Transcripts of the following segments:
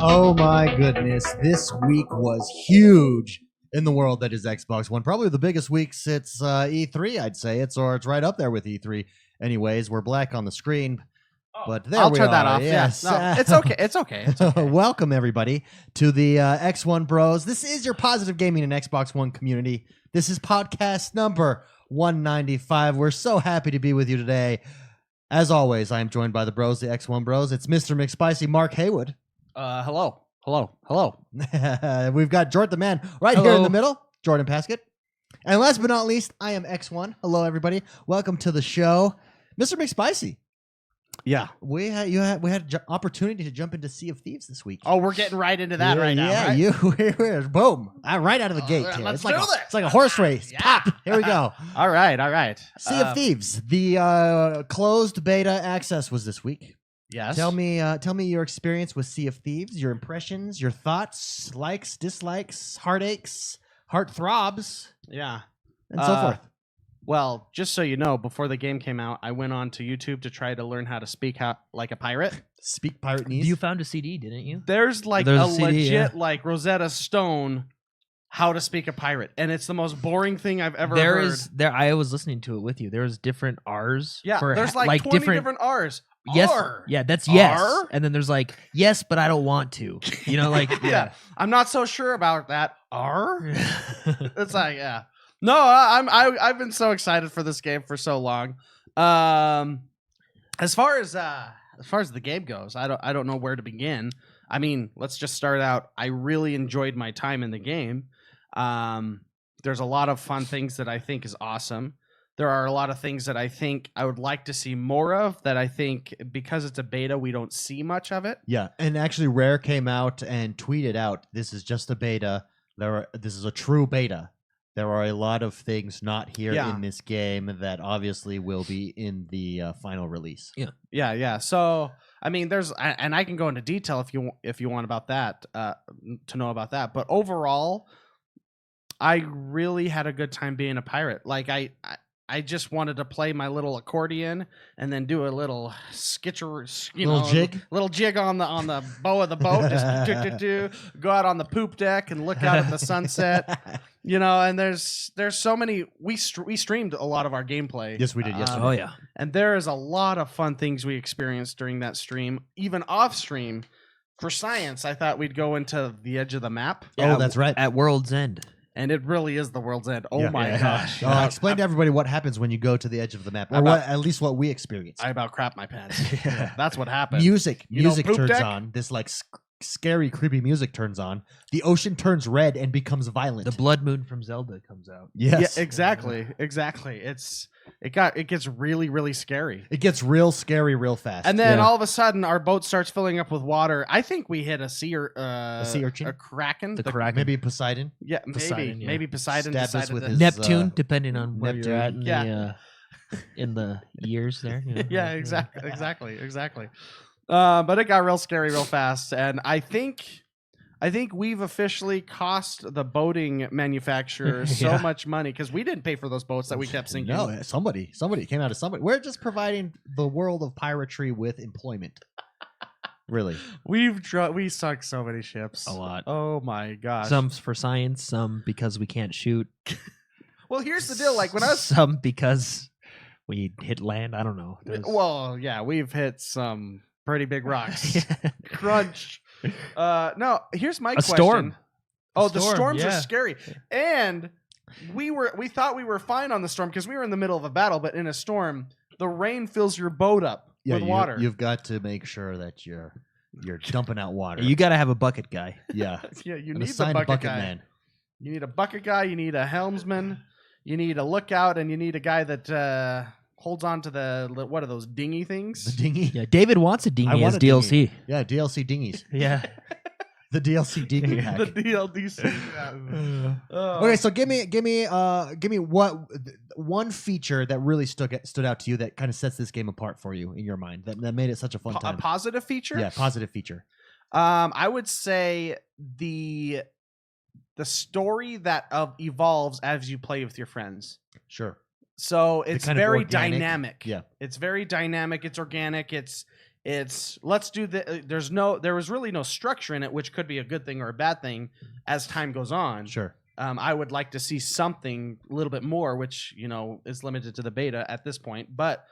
Oh my goodness. This week was huge in the world that is Xbox One. Probably the biggest week since E3, I'd say. It's right up there with E3. Anyways, we're black on the screen. But there I'll we turn are. that off. Yes. Yeah. No, it's okay. It's okay. It's okay. Welcome, everybody, to the XoneBros. This is your positive gaming and Xbox One community. This is podcast number 195. We're so happy to be with you today. As always, I am joined by the bros, the XoneBros. It's Mr. McSpicy, Mark Haywood. Hello. We've got Jordan the Man right here in the middle, Jordan Paskett. And last but not least, I am X1. Hello, everybody. Welcome to the show. Mr. McSpicy. Yeah. We had opportunity to jump into Sea of Thieves this week. Oh, we're getting right into that right now. Yeah, right? Boom. Right out of the gate. Yeah, Here. let's It's like a horse race. Yeah. Pop. Here we go. All right. Sea of Thieves. The closed beta access was this week. Yes. Tell me your experience with Sea of Thieves, your impressions, your thoughts, likes, dislikes, heartaches, heart throbs, Yeah. and so forth. Well, just so you know, before the game came out, I went on to YouTube to try to learn how to speak like a pirate. Speak pirate knees. You found a CD, didn't you? There's like There's a a CD, legit yeah. like Rosetta Stone how to speak a pirate, and it's the most boring thing I've ever There heard. is there. I was listening to it with you. There's different R's. Yeah, for there's like 20 different R's. Yes, R. yeah, that's yes. R? And then there's like yes, but I don't want to. You know, like Yeah. I'm not so sure about that. R? It's like, yeah. No, I've been so excited for this game for so long. As far as the game goes, I don't know where to begin. I mean, let's just start out. I really enjoyed my time in the game. There's a lot of fun things that I think is awesome. There are a lot of things that I think I would like to see more of that I think because it's a beta, we don't see much of it. Yeah, and actually Rare came out and tweeted out, this is just a beta. This is a true beta. There are a lot of things not here in this game that obviously will be in the final release. Yeah. So, I mean, and I can go into detail if you want about that, to know about that. But overall, I really had a good time being a pirate. Like I just wanted to play my little accordion and then do a little little jig on the bow of the boat. Just go out on the poop deck and look out at the sunset. You know, and there's so many. We streamed a lot of our gameplay. Yes, we did. Yes, oh yeah. And there is a lot of fun things we experienced during that stream, even off stream. For science, I thought we'd go into the edge of the map. Oh, that's right. At World's End. And it really is the world's end. Oh Yeah. my gosh. Explain to everybody what happens when you go to the edge of the map, or at least what we experienced. I about crap my pants. That's what happened. Music poop turns deck? on. This like scary, creepy music turns on. The ocean turns red and becomes violent. The Blood Moon from Zelda comes out. Yes. Yeah, exactly. It gets really, really scary. It gets real scary real fast. And then all of a sudden, our boat starts filling up with water. I think we hit a sea urchin? a kraken. The Kraken. maybe Poseidon. Yeah, Poseidon, yeah. maybe Poseidon Stabbed us decided with to- his- Neptune, depending on where Neptune. you're at in Yeah. in the years there. You know? Yeah, exactly. But it got real scary real fast, and I think we've officially cost the boating manufacturer so Yeah. much money because we didn't pay for those boats that we kept sinking. No, somebody came out of somebody. We're just providing the world of piratery with employment. Really, we sunk so many ships. A lot. Oh my gosh. Some for science, some because we can't shoot. Well, here's the deal. Like when I was some because we hit land. I don't know. well, yeah, we've hit some pretty big rocks. Crunch. No, here's my question. Storm. Oh, The the storm, storms are yeah. scary. And we thought we were fine on the storm because we were in the middle of a battle, but in a storm, the rain fills your boat up with water. You've got to make sure that you're dumping out water. You got to have a bucket guy. yeah, Yeah, you an need the assigned bucket guy. man. You need a bucket guy, you need a helmsman, you need a lookout, and you need a guy that holds on to the what are those dinghy things? The dinghy. Yeah, David wants a I dinghy want as a DLC. dinghy. Yeah, DLC dinghies. Yeah. The DLC dinghy pack. The DLDC. Yeah. Okay, so give me what one feature that really stood out to you that kind of sets this game apart for you in your mind that made it such a fun time. A positive feature? Yeah, positive feature. I would say the story that evolves as you play with your friends. Sure. So it's kind of very organic. dynamic. Yeah. It's very dynamic. It's organic. It's let's do the. There was really no structure in it, which could be a good thing or a bad thing as time goes on. Sure. I would like to see something a little bit more, which is limited to the beta at this point. But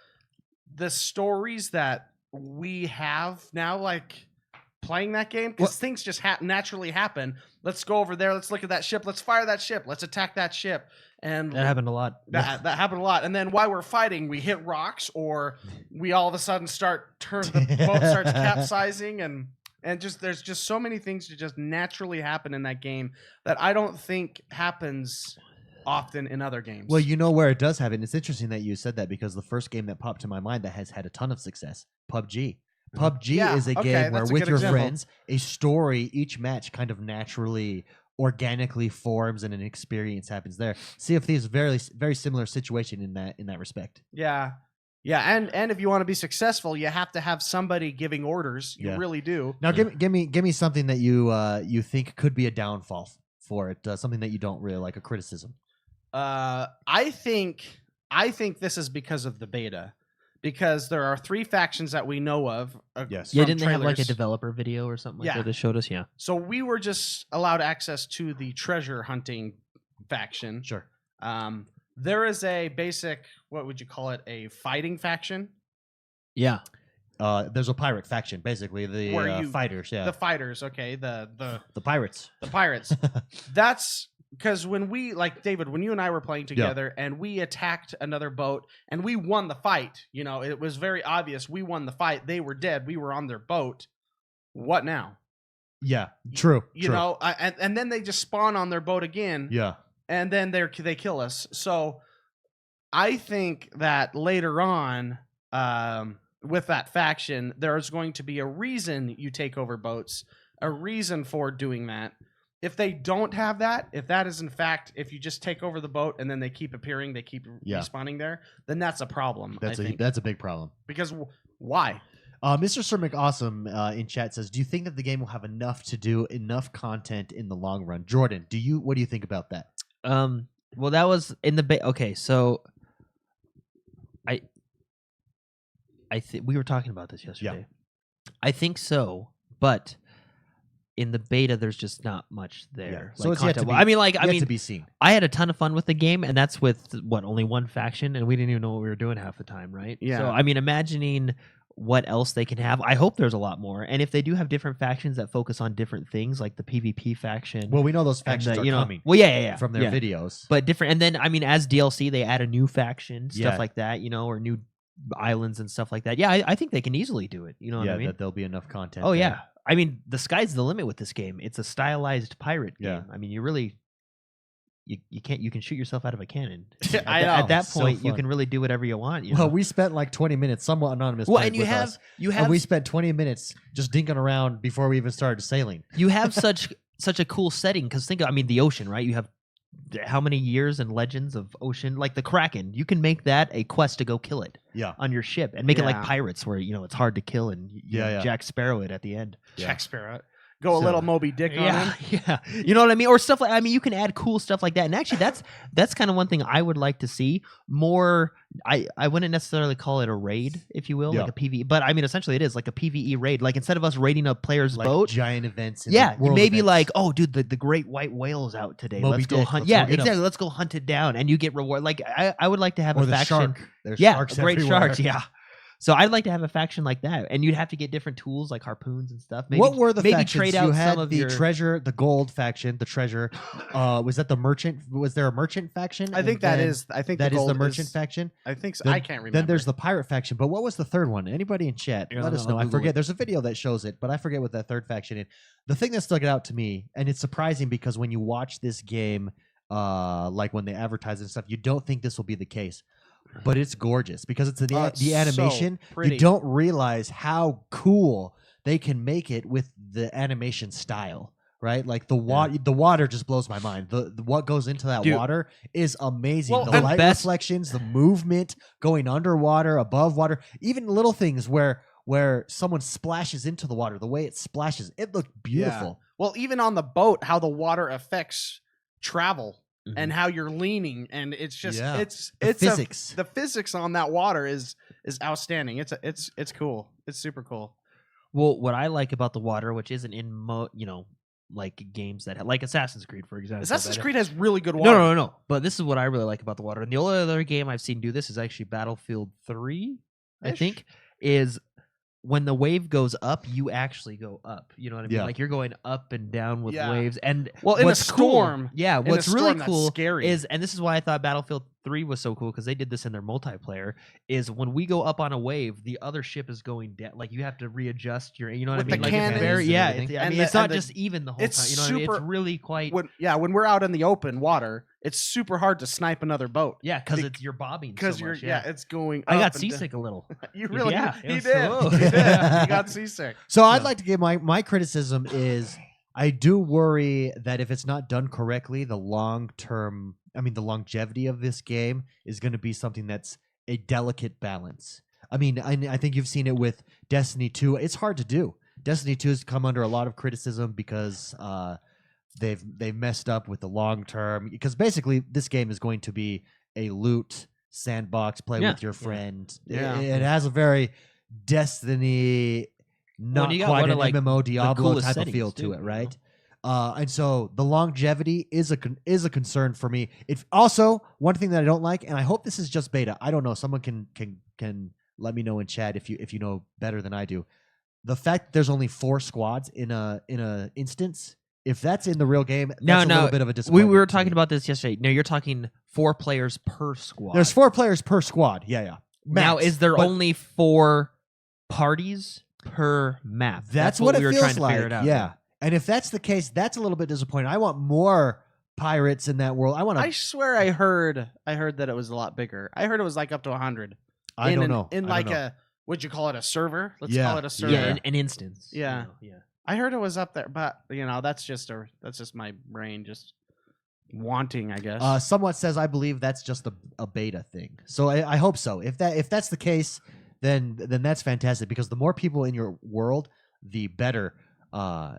the stories that we have now, like playing that game, because things just naturally happen. Let's go over there. Let's look at that ship. Let's fire that ship. Let's attack that ship. And That happened a lot. That happened a lot. And then while we're fighting, we hit rocks, or we all of a sudden the boat starts capsizing, and just there's just so many things that just naturally happen in that game that I don't think happens often in other games. Well, you know where it does happen. It's interesting that you said that, because the first game that popped to my mind that has had a ton of success, PUBG. PUBG is a game where, with your friends, a story, each match kind of naturally, organically forms, and an experience happens there. Sea of Thieves, very, very similar situation in that respect. Yeah, and if you want to be successful, you have to have somebody giving orders. You really do. Now, give me something that you think could be a downfall for it. Something that you don't really like, a criticism. I think this is because of the beta. Because there are 3 factions that we know of. Yes. Yeah, didn't they have like a trailers. developer video or something like that that showed us? Yeah. So we were just allowed access to the treasure hunting faction. Sure. There is a basic, what would you call it, a fighting faction? Yeah. There's a pirate faction, basically the fighters. Yeah. The fighters. Okay. The pirates. The pirates. That's because when we, like David, when you and I were playing together and we attacked another boat and we won the fight, it was very obvious we won the fight. They were dead. We were on their boat. What now? Yeah, true. And then they just spawn on their boat again. Yeah. And then they kill us. So I think that later on, with that faction, there's going to be a reason you take over boats, a reason for doing that. If they don't have that, if that is in fact, if you just take over the boat and then they keep appearing, they keep respawning there, then that's a problem. That's a big problem. Because why? Mr. Sir McAwesome in chat says, "Do you think that the game will have enough content in the long run?" Jordan, what do you think about that? Well, that was in the okay. So, I think we were talking about this yesterday. Yeah. I think so, but in the beta, there's just not much there. Yeah. So it's yet to be, to be seen. I had a ton of fun with the game, and that's with only one faction, and we didn't even know what we were doing half the time, right? Yeah. So imagining what else they can have. I hope there's a lot more, and if they do have different factions that focus on different things, like the PvP faction. Well, we know those factions are coming. Well, yeah, from their videos, but different. And then as DLC, they add a new faction, stuff like that, or new islands and stuff like that. Yeah, I think they can easily do it. You know what I mean? That there'll be enough content. Oh, yeah. The sky's the limit with this game. It's a stylized pirate game. You really, you can shoot yourself out of a cannon. I know. At that point, you can really do whatever you want. Well, we spent like 20 minutes, somewhat anonymous. Well, and and we spent 20 minutes just dinking around before we even started sailing. You have such a cool setting, because think of, the ocean, right? You have how many years and legends of ocean, like the Kraken. You can make that a quest to go kill it on your ship, and make it like pirates, where it's hard to kill, and Jack Sparrow it at the end. Jack Sparrow. Go a little Moby Dick on him. Yeah. You know what I mean? Or stuff like, you can add cool stuff like that. And actually, that's kind of one thing I would like to see more. I wouldn't necessarily call it a raid, if you will, like a PvE. But essentially it is like a PvE raid. Like, instead of us raiding a player's boat. Giant events. Maybe like, oh, dude, the great white whale is out today. Let's go hunt. Exactly. Let's go hunt it down. And you get reward. Like, I would like to have a faction. Shark. There's sharks great everywhere. Sharks. Yeah. So I'd like to have a faction like that, and you'd have to get different tools like harpoons and stuff. Maybe, what were the factions? Trade out you had some of the treasure, the gold faction, the treasure. Was that the merchant? Was there a merchant faction? I think that is the merchant faction. I think so. I can't remember. Then there's the pirate faction. But what was the third one? Anybody in chat? Let us know. I forget. There's a video that shows it, but I forget what that third faction is. The thing that stuck out to me, and it's surprising because when you watch this game, like when they advertise and stuff, you don't think this will be the case. But it's gorgeous because it's the animation. So you don't realize how cool they can make it with the animation style, right? Like the water just blows my mind. The what goes into that water is amazing. Well, the light reflections, the movement going underwater, above water, even little things where someone splashes into the water, the way it splashes, it looked beautiful. Yeah. Well, even on the boat, how the water affects travel. Mm-hmm. And how you're leaning, and it's just it's physics. The physics on that water is outstanding. It's cool. It's super cool. Well, what I like about the water, which isn't in like games that like Assassin's Creed, for example. Assassin's Creed has really good water. No. But this is what I really like about the water. And the only other game I've seen do this is actually Battlefield 3, I think, is when the wave goes up, you actually go up. You know what I mean? Yeah. Like you're going up and down with waves. And well, in a what's storm. Cool, yeah, in what's a storm, really that's cool scary. is, and this is why I thought Battlefield 3 was so cool, because they did this in their multiplayer, is when we go up on a wave, the other ship is going down. Like you have to readjust your, you know what With I mean? the Like cannons it's very, yeah. It's not just even the whole it's time. You know what I mean? It's really quite. When we're out in the open water, it's super hard to snipe another boat. Yeah, because you're bobbing. Because so much, it's going. I up got and seasick a little. You really? Yeah, he it did. was slow. He did. He got seasick. So I'd like to give my criticism is I do worry that if it's not done correctly, the longevity of this game is going to be something that's a delicate balance. I mean, I think you've seen it with Destiny 2. It's hard to do. Destiny 2 has come under a lot of criticism because they've messed up with the long term. Because basically, this game is going to be a loot sandbox, play with your friend. Yeah. It has a very Destiny, not quite an MMO Diablo type of feel to it, right? And so the longevity is a concern for me. It's also one thing that I don't like, and I hope this is just beta. I don't know. Someone can let me know in chat if you know better than I do. The fact that there's only 4 squads in a instance, if that's in the real game, that's a little bit of a disappointment. We were talking about this yesterday. No, you're talking 4 players per squad. There's 4 players per squad. Yeah. Max. Now, is there only 4 parties per map? That's what we it were feels trying to like. figure it out. Yeah. And if that's the case, that's a little bit disappointing. I want more pirates in that world. I swear I heard that it was a lot bigger. I heard it was like up to 100. I don't know. What'd you call it, a server? Let's Yeah. call it a server. Yeah, an instance. Yeah. Yeah. I heard it was up there, but that's just my brain just wanting, I guess. Somewhat says I believe that's just a beta thing. So I hope so. If that's the case, then that's fantastic, because the more people in your world, the better. Oh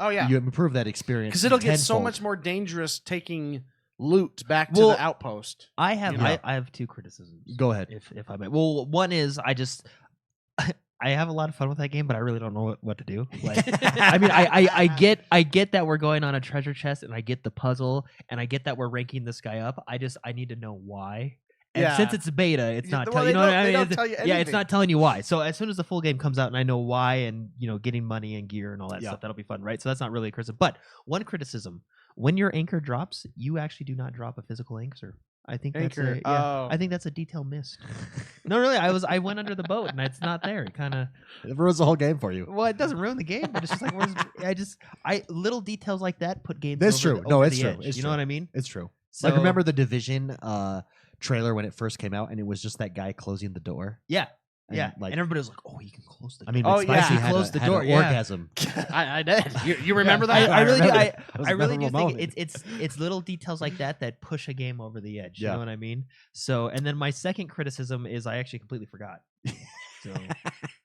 yeah, you improve that experience because it'll get so tenfold. much more dangerous taking loot back to the outpost. I have 2 criticisms. Go ahead, if I may. Well, one is I have a lot of fun with that game, but I really don't know what to do. Like, I mean, I get that we're going on a treasure chest, and I get the puzzle, and I get that we're ranking this guy up. I need to know why. And since it's beta, it's not telling you. Know what I mean? Don't tell you anything. Yeah, it's not telling you why. So as soon as the full game comes out and I know why, and getting money and gear and all that stuff, that'll be fun, right? So that's not really a criticism. But one criticism: when your anchor drops, you actually do not drop a physical anchor. I think I think that's a detail missed. No, really, I went under the boat and it's not there. It kind of ruins the whole game for you. Well, it doesn't ruin the game, but it's just like little details like that put games. That's true. No, it's true. You know what I mean? It's true. So, like, remember the Division trailer when it first came out, and it was just that guy closing the door. Yeah. And, and everybody was like, "Oh, he can close the door." I mean, he closed the door. Had an orgasm. I did. You remember that? I really do moment. think it's little details like that push a game over the edge. Yeah. You know what I mean? So, and then my second criticism is I actually completely forgot.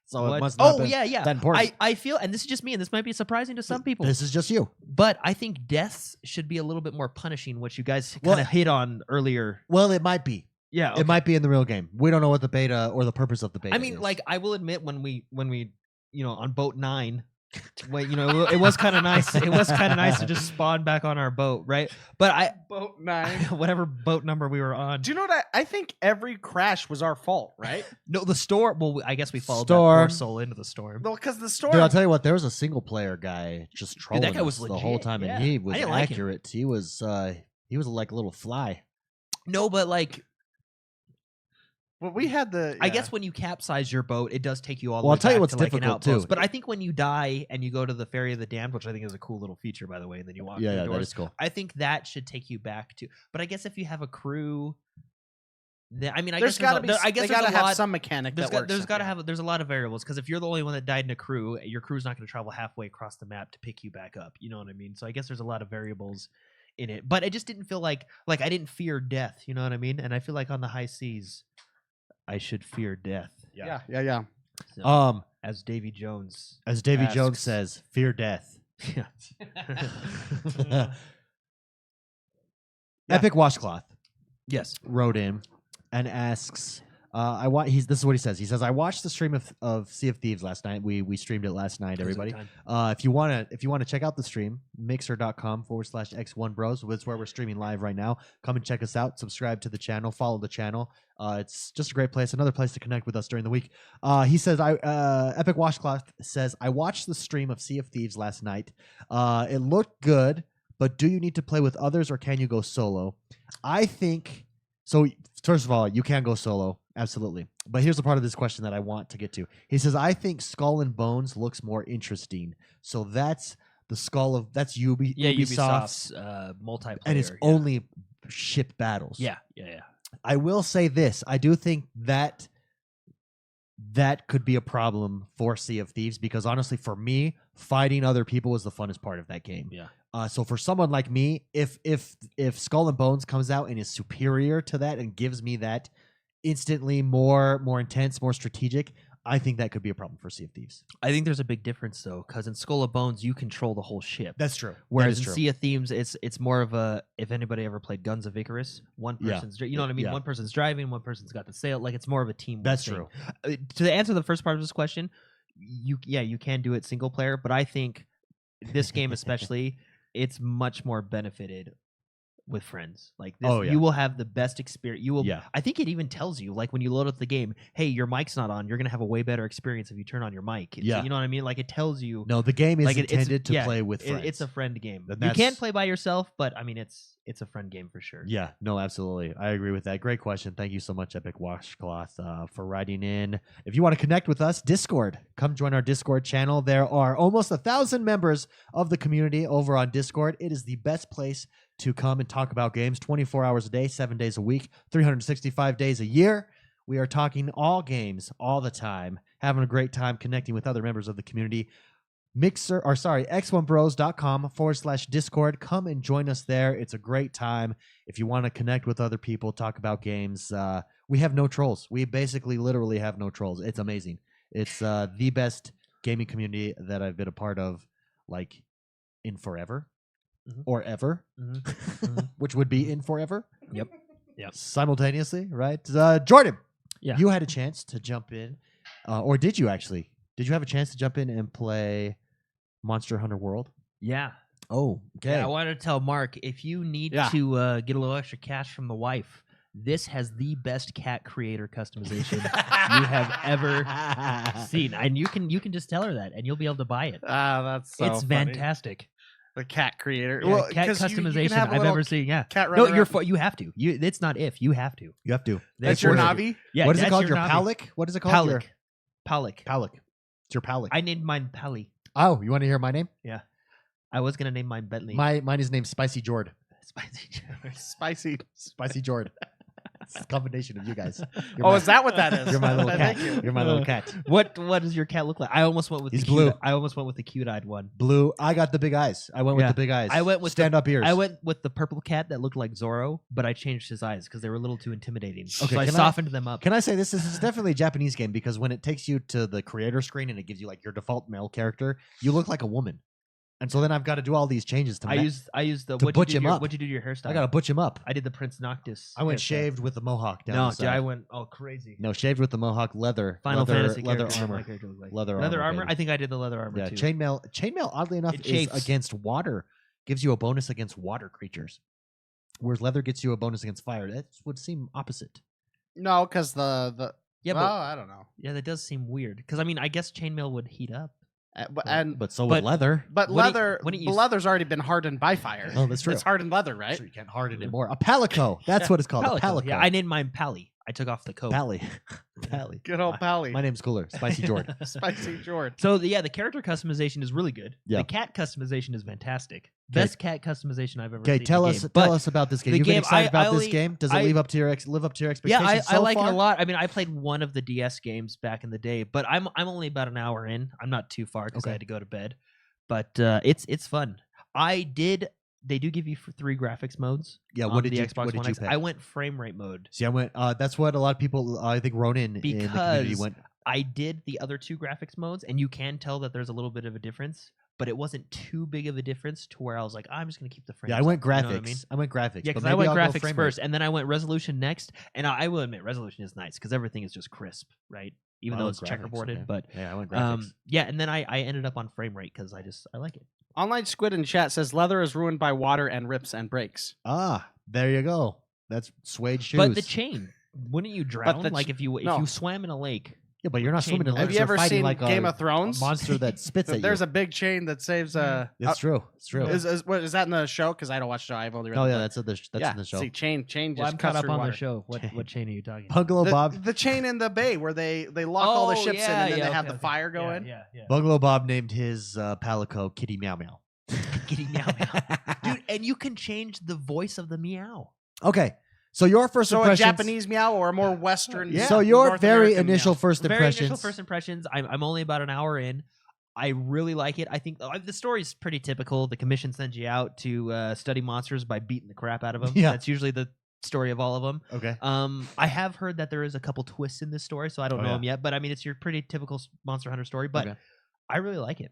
So it must not that important. I feel, and this is just me, and this might be surprising to some people. This is just you. But I think deaths should be a little bit more punishing, which you guys kind of hit on earlier. Well, it might be. Yeah, okay. It might be in the real game. We don't know what the beta or the purpose of the beta is. Like, I will admit when we on boat 9, it was kind of nice. It was kind of nice to just spawn back on our boat, right? But boat 9, whatever boat number we were on. Do you know what? I think every crash was our fault, right? No, the storm. Well, I guess we followed that poor soul into the storm. Well, because the storm. Dude, I'll tell you what. There was a single player guy just trolling that guy was us legit, the whole time, and he was accurate. He was like a little fly. No, but like. Well, we had the. I guess when you capsize your boat, it does take you all the way I'll tell you back what's to like difficult an outpost. too. But I think when you die and you go to the Ferry of the Damned, which I think is a cool little feature, by the way, and then you walk through the doors, that is cool. I think that should take you back to. But I guess if you have a crew, I mean, there's got to be. I guess they got to have some mechanic that works. There's a lot of variables, because if you're the only one that died in a crew, your crew's not going to travel halfway across the map to pick you back up. You know what I mean? So I guess there's a lot of variables in it. But it just didn't feel like I didn't fear death. You know what I mean? And I feel like on the high seas, I should fear death. Yeah. So, as Davy Jones says, fear death. Epic Washcloth yes wrote in and asks, This is what he says. He says, I watched the stream of Sea of Thieves last night. We streamed it last night, everybody. If you wanna check out the stream, mixer.com/X1Bros. That's where we're streaming live right now. Come and check us out. Subscribe to the channel. Follow the channel. It's just a great place. Another place to connect with us during the week. He says, Epic Washcloth says, I watched the stream of Sea of Thieves last night. It looked good, but do you need to play with others or can you go solo? I think so. First of all, you can go solo. Absolutely. But here's the part of this question that I want to get to. He says, I think Skull and Bones looks more interesting. So that's that's Ubisoft's multiplayer. And it's only ship battles. Yeah. I will say this. I do think that could be a problem for Sea of Thieves because honestly, for me, fighting other people was the funnest part of that game. Yeah. So for someone like me, if Skull and Bones comes out and is superior to that and gives me that instantly more intense, more strategic, I think that could be a problem for Sea of Thieves. I think there's a big difference though, because in Skull of Bones you control the whole ship. That's true. Whereas in Sea of Thieves, it's more of a, if anybody ever played Guns of Icarus, one person's you know what I mean. Yeah. One person's driving, one person's got the sail. Like it's more of a team. That's thing. true. To answer the first part of this question, you can do it single player, but I think this game especially, it's much more benefited with friends. Like this, you will have the best experience. You will. Yeah. I think it even tells you, like when you load up the game, hey, your mic's not on. You're gonna have a way better experience if you turn on your mic. You know what I mean? Like it tells you. No, the game is intended to play with friends. It's a friend game. You can play by yourself, but I mean, it's a friend game for sure. Yeah. No, absolutely. I agree with that. Great question. Thank you so much, Epic Washcloth, for writing in. If you want to connect with us, Discord. Come join our Discord channel. There are almost 1,000 members of the community over on Discord. It is the best place to come and talk about games 24 hours a day, 7 days a week, 365 days a year. We are talking all games all the time, having a great time connecting with other members of the community. X1Bros.com/Discord. Come and join us there. It's a great time. If you want to connect with other people, talk about games, we have no trolls. We basically literally have no trolls. It's amazing. It's the best gaming community that I've been a part of, like, in forever. Or ever, which would be in forever. Yep. Simultaneously, right? Jordan, yeah, you had a chance to jump in, or did you actually? Did you have a chance to jump in and play Monster Hunter World? Yeah. Oh, okay. Yeah, I wanted to tell Mark, if you need to get a little extra cash from the wife, this has the best cat creator customization you have ever seen, and you can just tell her that, and you'll be able to buy it. That's so it's funny. fantastic. The cat creator, well, cat customization I've ever seen. Yeah, cat no, you have to. It's not if you have to. You have to. That's your Navi. Yeah. What is it called? Your Palik? What is it called? Palik. It's your Palik. I named mine Pally. Oh, you want to hear my name? Yeah. I was gonna name mine Bentley. Mine is named Spicy Jord. Spicy Jord. It's a combination of you guys. Is that what that is? You're my little cat. You're my little cat. What does your cat look like? I almost went with He's blue. I almost went with the cute-eyed one. Blue. I got the big eyes. I went with the big eyes. I went with stand-up ears. I went with the purple cat that looked like Zorro, but I changed his eyes because they were a little too intimidating. Okay, so I softened them up. Can I say this is definitely a Japanese game because when it takes you to the creator screen and it gives you like your default male character, you look like a woman. And so then I've got to do all these changes to I used the to butch him up. What'd you do to your hairstyle? I got to butch him up. I did the Prince Noctis. I went shaved with the mohawk down the side. I went crazy. No, shaved with the mohawk, leather Fantasy leather armor. Leather armor. I think I did the leather armor too. Chainmail, oddly enough, is against water. Gives you a bonus against water creatures, whereas leather gets you a bonus against fire. That would seem opposite. No, because the but I don't know. Yeah, that does seem weird. Because I mean, I guess chainmail would heat up. But so would leather. But leather's already been hardened by fire. Oh, that's true. It's hardened leather, right? So you can't harden it more. A palico. That's what it's called. A palico. Yeah, I named mine Pally. I took off the coat. Pally. Good old Pally. My name's cooler. Spicy Jord. Spicy Jord. So the character customization is really good. Yeah. The cat customization is fantastic. Best cat customization I've ever seen. Okay, tell us about this game. You've been excited about this game? Does it live up to your expectations? Yeah, I like it a lot. I mean, I played one of the DS games back in the day, but I'm only about an hour in. I'm not too far because I had to go to bed. But it's fun. They do give you 3 graphics modes. Yeah, what did you pick? I went frame rate mode. See, I went. That's what a lot of people. I think Ronan in the community went. I did the other 2 graphics modes, and you can tell that there's a little bit of a difference. but it wasn't too big of a difference to where I was like, I'm just gonna keep the frames. Yeah, I went up, you know graphics. what I mean? I went graphics. Yeah, but because I maybe went I'll go graphics frame first, rate. and then I went resolution next. And I will admit, resolution is nice because everything is just crisp, right? Even I though went it's graphics, checkerboarded, okay. but Yeah, I went graphics. yeah. And then I ended up on frame rate because I like it. Online Squid in chat says leather is ruined by water and rips and breaks. There you go. That's suede shoes. But the chain, wouldn't you drown? the Like if you no. swam in a lake. yeah, but you're not chain swimming in will- lakes. Have you You're ever fighting seen like Game a of Thrones? monster that spits at you. There's a big chain that saves. It's true. It's true. Is that in the show? Because I don't watch the show. I've only read. Oh the yeah, book. that's in the show. See, chain just Well, I'm cuts caught up through on water. the show. What chain are you talking about? Bungalow Bob. The chain in the bay where they lock all the ships in and then they have the fire going. Yeah. Bungalow Bob named his palico Kitty Meow Meow. Kitty meow meow. Dude, and you can change the voice of the meow. Okay, so your first So a impressions. Japanese meow or a more Western? So your North very American initial meow? first Very impressions. initial first impressions. I'm only about an hour in. I really like it. I think the story's pretty typical. The commission sends you out to study monsters by beating the crap out of them. Yeah. That's usually the story of all of them. Okay. I have heard that there is a couple twists in this story, so I don't know yeah. them yet. But I mean, it's your pretty typical Monster Hunter story. But Okay. I really like it.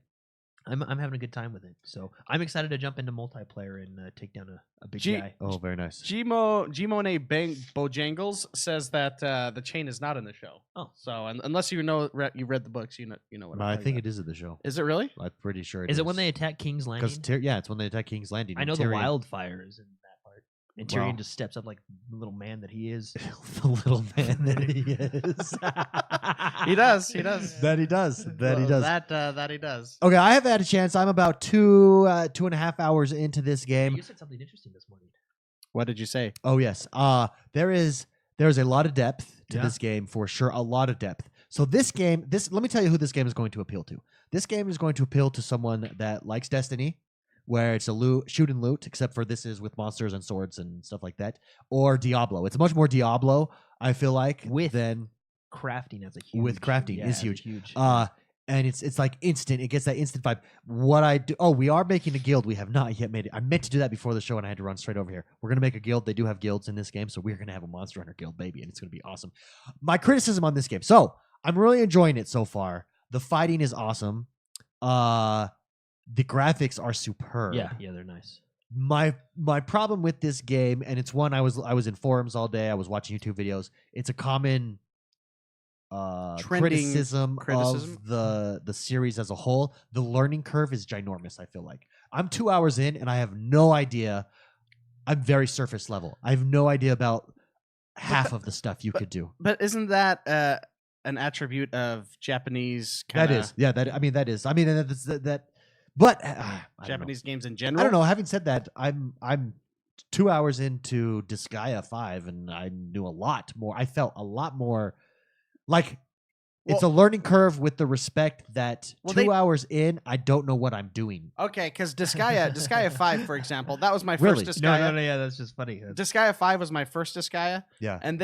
I'm having a good time with it. So I'm excited to jump into multiplayer and take down a big guy. Oh, very nice. Gmone Bojangles says that the chain is not in the show. Oh. So unless you read the books, you know what. No, I'm I talking think about. it is in the show. Is it really? I'm pretty sure it Is is. it when they attack King's Landing? Because it's when they attack King's Landing. I and know the Tyrion- wildfire is in that part. And Tyrion Wow. just steps up like the little man that he is. the little man that he is. He does. He does. That he does. That he does. That he does. Okay, I have had a chance. I'm about 2.5 hours into this game. You said something interesting this morning. What did you say? Oh yes. There's a lot of depth to Yeah. this game for sure. A lot of depth. So this game, let me tell you who this game is going to appeal to. This game is going to appeal to someone that likes Destiny, where it's a shoot and loot, except for this is with monsters and swords and stuff like that, or Diablo. It's much more Diablo, I feel like, than Crafting as a huge. with crafting is as a huge. huge. And it's like instant. It gets that instant vibe. What I do? Oh, we are making a guild. We have not yet made it. I meant to do that before the show, and I had to run straight over here. We're gonna make a guild. They do have guilds in this game, so we're gonna have a Monster Hunter guild, baby, and it's gonna be awesome. My criticism on this game. So I'm really enjoying it so far. The fighting is awesome. The graphics are superb. yeah, they're nice. My problem with this game, and it's one I was in forums all day. I was watching YouTube videos. It's a common criticism of the series as a whole. The learning curve is ginormous. I feel like I'm 2 hours in and I have no idea. I'm very surface level. I have no idea about half of the stuff you could do. But isn't that an attribute of Japanese? Kinda, That is, yeah. That is. I mean, that. But I don't Japanese games in know. general. I don't know. Having said that, I'm 2 hours into Disgaea 5, and I knew a lot more. I felt a lot more like it's a learning curve with the respect that 2 hours in, I don't know what I'm doing. Okay, because Disgaea 5, for example, that was my Really? first Disgaea. No, yeah, that's just funny. Disgaea 5 was my first Disgaea. Yeah. And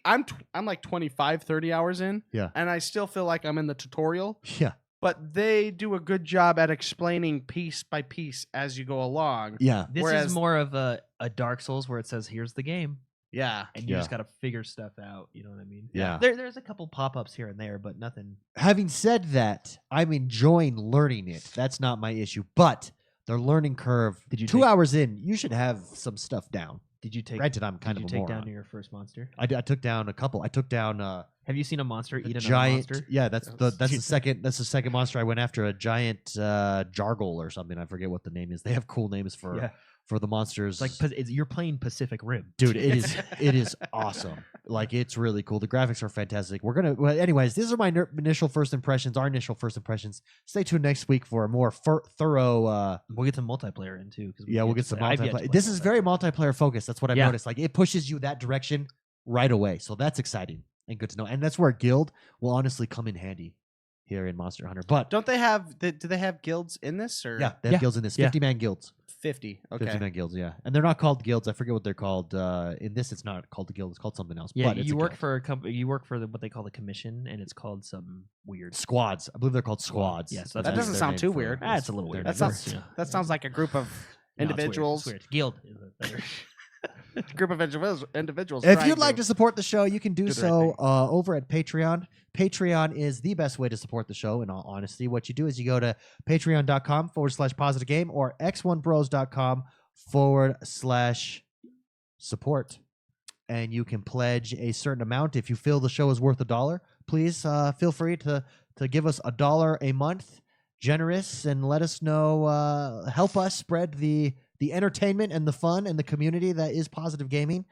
I'm like 25, 30 hours in. Yeah. And I still feel like I'm in the tutorial. Yeah. But they do a good job at explaining piece by piece as you go along. Yeah. This Whereas- is more of a Dark Souls where it says, "Here's the game," Yeah. and you just got to figure stuff out. You know what I mean? Yeah. There's a couple pop-ups here and there, but nothing. Having said that, I'm enjoying learning it. That's not my issue. But the learning curve, Did you 2 take- hours in, you should have some stuff down. Did you take? Granted, I'm kind did of you a take moron. down your first monster? I took down a couple. I took down Have you seen a monster eat another giant. monster? Yeah, that's the Jeez. second. That's the second monster I went after. A giant jargle or something. I forget what the name is. They have cool names for the monsters. It's like you're playing Pacific Rim, dude, it is awesome. Like, it's really cool. The graphics are fantastic. Anyways, these are my initial first impressions. Our initial first impressions. Stay tuned next week for a more thorough. We'll get some multiplayer in too. We'll get some multiplayer. This is very multiplayer focused. That's what I've noticed. Like, it pushes you that direction right away. So that's exciting and good to know. And that's where guild will honestly come in handy here in Monster Hunter. But do they have guilds in this? Or? Yeah, they have guilds in this. 50-man guilds. 50. Okay. 50-man guilds, yeah. And they're not called guilds. I forget what they're called. In this, it's not called a guild. It's called something else. Yeah, but it's you a work guild. for a company. You work for what they call the commission, and it's called some weird Squads. I believe they're called squads. Yeah, so that that's doesn't their sound name too for weird. It's a little their weird. name That for sounds it. that sounds like a group of No, it's weird. individuals. It's weird. Guild is a better. group of individuals. If trying you'd like to support the show, you can do do the right so thing. over at Patreon. Patreon is the best way to support the show, in all honesty. What you do is you go to patreon.com/positive game or XoneBros.com/support. And you can pledge a certain amount. If you feel the show is worth $1, please feel free to give us $1 a month. Generous, and let us know. Help us spread the entertainment and the fun and the community that is Positive Gaming.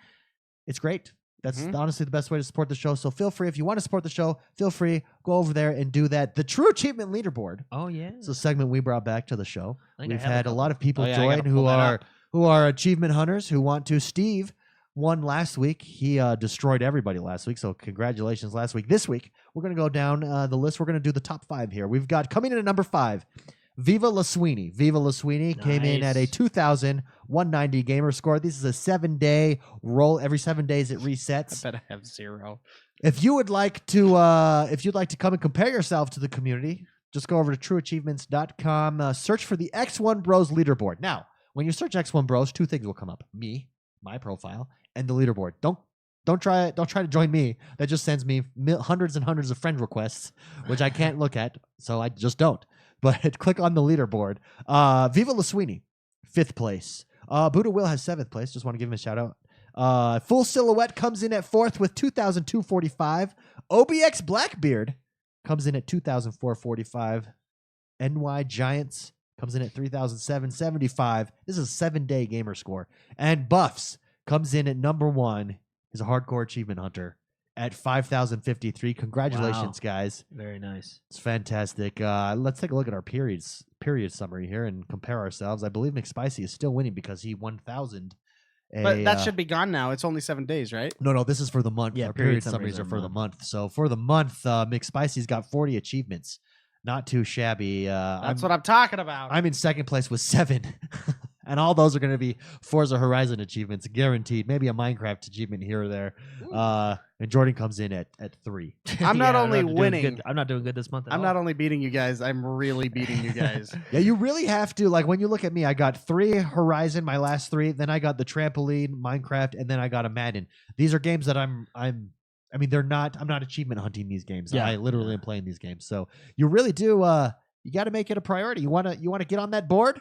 It's great. That's honestly the best way to support the show. So feel free, if you want to support the show, feel free, go over there and do that. The True Achievement Leaderboard. Oh yeah, It's a segment we brought back to the show. We've had a lot of people I join gotta who pull that are achievement hunters who want to. Steve won last week. He destroyed everybody last week, so congratulations last week. This week, we're going to go down the list. We're going to do the top 5 here. We've got, coming in at number 5, Viva La Sweeney. Viva La Sweeney came in at a 2,190 gamer score. This is a 7-day roll. Every 7 days it resets. I bet I have 0. If you would like to, if you'd like to come and compare yourself to the community, just go over to trueachievements.com. Search for the X1Bros leaderboard. Now, when you search X1Bros, 2 things will come up: me, my profile, and the leaderboard. Don't try to join me. That just sends me hundreds and hundreds of friend requests, which I can't look at, so I just don't. But click on the leaderboard. Viva La Sweeney, 5th place. Buddha Will has 7th place. Just want to give him a shout out. Full Silhouette comes in at 4th with 2,245. OBX Blackbeard comes in at 2,445. NY Giants comes in at 3,775. This is a 7-day gamer score. And Buffs comes in at number 1. He's a hardcore achievement hunter at 5,053. Congratulations, guys. Very nice. It's fantastic. Let's take a look at our period summary here and compare ourselves. I believe McSpicy is still winning because he 1,000. But that should be gone now. It's only 7 days, right? No, this is for the month. Yeah, Our period summaries are for the month. So for the month, McSpicy's got 40 achievements. Not too shabby. That's what I'm talking about. I'm in 2nd place with 7. And all those are going to be Forza Horizon achievements, guaranteed. Maybe a Minecraft achievement here or there. And Jordan comes in at 3. I'm not only winning. I'm not doing good this month. I'm not only beating you guys. I'm really beating you guys. Yeah, you really have to. Like, when you look at me, I got 3 Horizon, my last 3. Then I got the Trampoline, Minecraft, and then I got a Madden. These are games that I'm I'm not achievement hunting these games. Yeah. I literally am playing these games. So you really do. You got to make it a priority. You want to get on that board.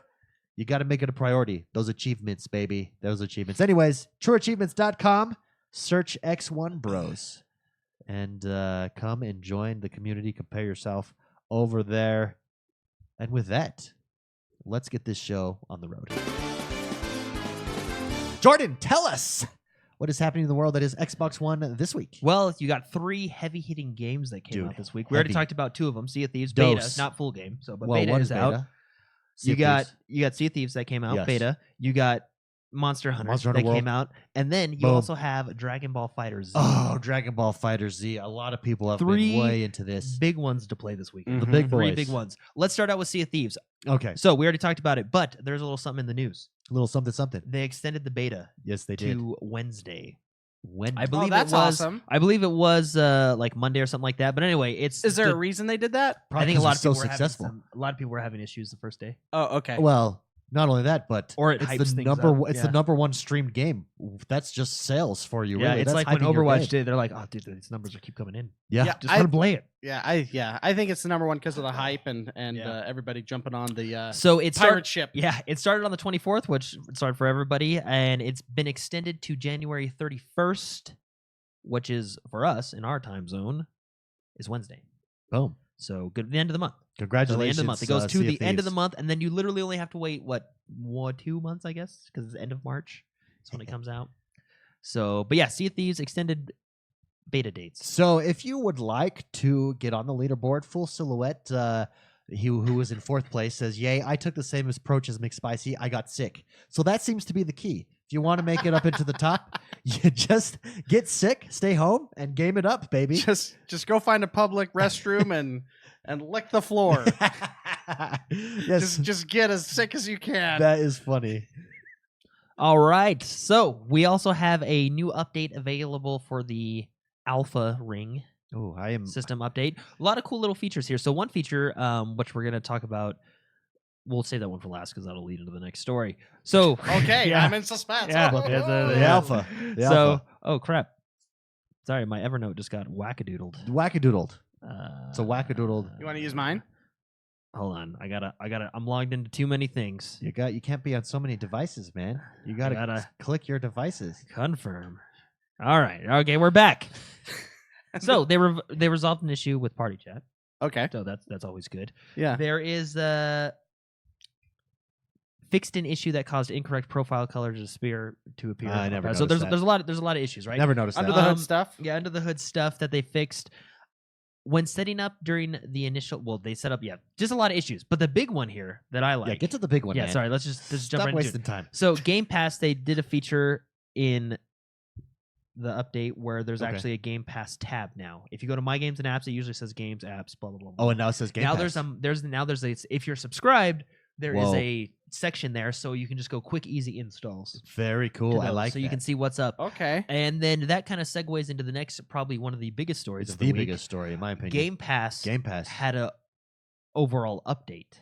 You got to make it a priority. Those achievements, baby. Those achievements. Anyways, trueachievements.com. Search X1Bros. And come and join the community. Compare yourself over there. And with that, let's get this show on the road. Jordan, tell us what is happening in the world that is Xbox One this week. Well, you got 3 heavy-hitting games that came out this week. We already heavy. talked about 2 of them. Sea of Thieves, Dose. beta, not full game. So, but Well, beta one is out. beta. You got Sea of Thieves that came out, Yes. beta. You got Monster Hunter that World. came out, and then you Boom. also have Dragon Ball FighterZ. Oh, Dragon Ball FighterZ. A lot of people have 3 been way into this. big ones to play this week. The big boys. 3 big ones. Let's start out with Sea of Thieves. Okay. So we already talked about it, but there's a little something in the news. A little something, something. They extended the beta Yes, they did. to Wednesday. When? I believe that's it was. awesome. I believe it was like Monday or something like that. But anyway, it's. Is there a reason they did that? I think a lot of people so were successful. a lot of people were having issues the first day. Oh, okay. Well, not only that, but Or it it's hypes the things number. up, It's yeah. the number 1 streamed game. That's just sales for you. Yeah, really. it's That's like when hyping your Overwatch game. did. They're like, oh, dude, these numbers keep coming in. Yeah. Yeah, Just let them play it. I think it's the number 1 because of the hype and Yeah. everybody jumping on the So it's pirate ship. Yeah, it started on the 24th, which started for everybody, and it's been extended to January 31st, which is for us in our time zone is Wednesday. Boom. So good. The end of the month. So Congratulations. the end of the month. It goes to Sea the of end of the Thieves. month, and then you literally only have to wait 2 months, I guess, because it's the end of March. That's when it comes out. So, but yeah, Sea of Thieves extended beta dates. So if you would like to get on the leaderboard, Full Silhouette, who was in 4th place, says, "Yay, I took the same approach as McSpicy. I got sick." So that seems to be the key. If you want to make it up into the top, you just get sick, stay home, and game it up, baby. Just go find a public restroom and lick the floor. Yes, Just get as sick as you can. that is funny. All right. So we also have a new update available for the Alpha Ring Oh, I am. system update. A lot of cool little features here. So one feature, which we're going to talk about we'll save that one for last because that'll lead into the next story. So Okay, yeah. I'm in suspense. Yeah, The alpha. The So alpha. oh crap, sorry, my Evernote just got wackadoodled. Wackadoodled. It's a wackadoodled. You want to use mine? Hold on, I gotta. I'm logged into too many things. You can't be on so many devices, man. You gotta click your devices. Confirm. All right. Okay, we're back. So they resolved an issue with Party Chat. Okay. So that's always good. Yeah. There is fixed an issue that caused incorrect profile colors to appear. I never so noticed there's a lot of issues, right? Never noticed Under that. the hood stuff. Yeah, under the hood stuff that they fixed. When setting up during the initial, they set up, just a lot of issues. But the big one here that I like. Yeah, get to the big one, Yeah, man. sorry, let's just jump Stop right into wasting it. time. So Game Pass, they did a feature in the update where there's actually a Game Pass tab now. If you go to My Games and Apps, it usually says Games, Apps, blah, blah, blah. Oh, and now it says Game now Pass. there's if you're subscribed, there is Whoa. a section there so you can just go quick, easy installs. Very cool. I like so that. you can see what's up. Okay. And then that kind of segues into the next, probably one of the biggest stories It's of the the week. biggest story, in my opinion. Game Pass had a overall update.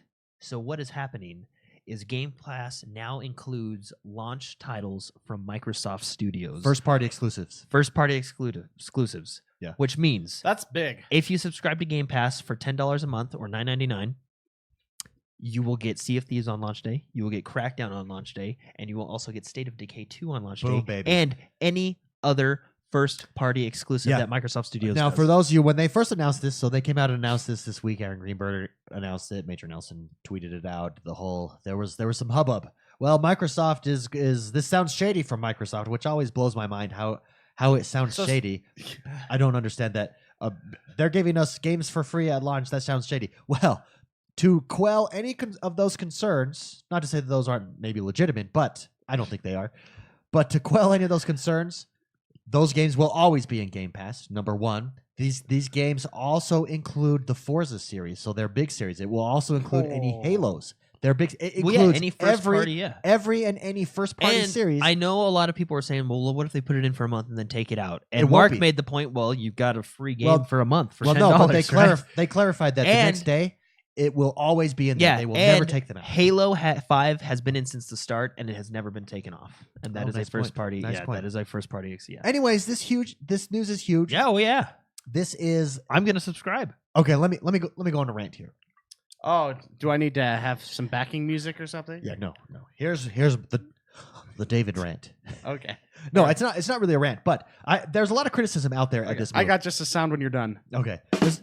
So what is happening is Game Pass now includes launch titles from Microsoft Studios. First-party exclusives. First-party exclusives. Yeah. Which means That's big. if you subscribe to Game Pass for $10 a month or $9.99, you will get Sea of Thieves on launch day. You will get Crackdown on launch day, and you will also get State of Decay 2 on launch Boom, day, baby. and any other first-party exclusive that Microsoft Studios Now, does. for those of you, when they first announced this, so they came out and announced this week. Aaron Greenberg announced it. Major Nelson tweeted it out. There was some hubbub. Well, Microsoft is this sounds shady from Microsoft, which always blows my mind. How it sounds shady. I don't understand that. They're giving us games for free at launch. That sounds shady. Well, to quell any of those concerns, not to say that those aren't maybe legitimate, but I don't think they are. But to quell any of those concerns, those games will always be in Game Pass. Number one, these games also include the Forza series, so they're big series. It will also include any Halos. They're big. It includes any first party, every and any first party series. I know a lot of people are saying, "Well, what if they put it in for a month and then take it out?" And It won't Mark be. made the point, "Well, you've got a free game for a month for $10." No, but right? they clarified that the next day it will always be in there. They will never take them out. Halo 5 has been in since the start, and it has never been taken off. And that is nice a first point. party. Nice point. That is a first party. Yeah. Anyways, this news is huge. Yeah. Oh yeah. This is I'm gonna subscribe. okay. Let me go on a rant here. Oh, do I need to have some backing music or something? Yeah, no. Here's the David rant. Okay. No, it's not really a rant, but there's a lot of criticism out there at this move. I got just a sound when you're done. Okay. There's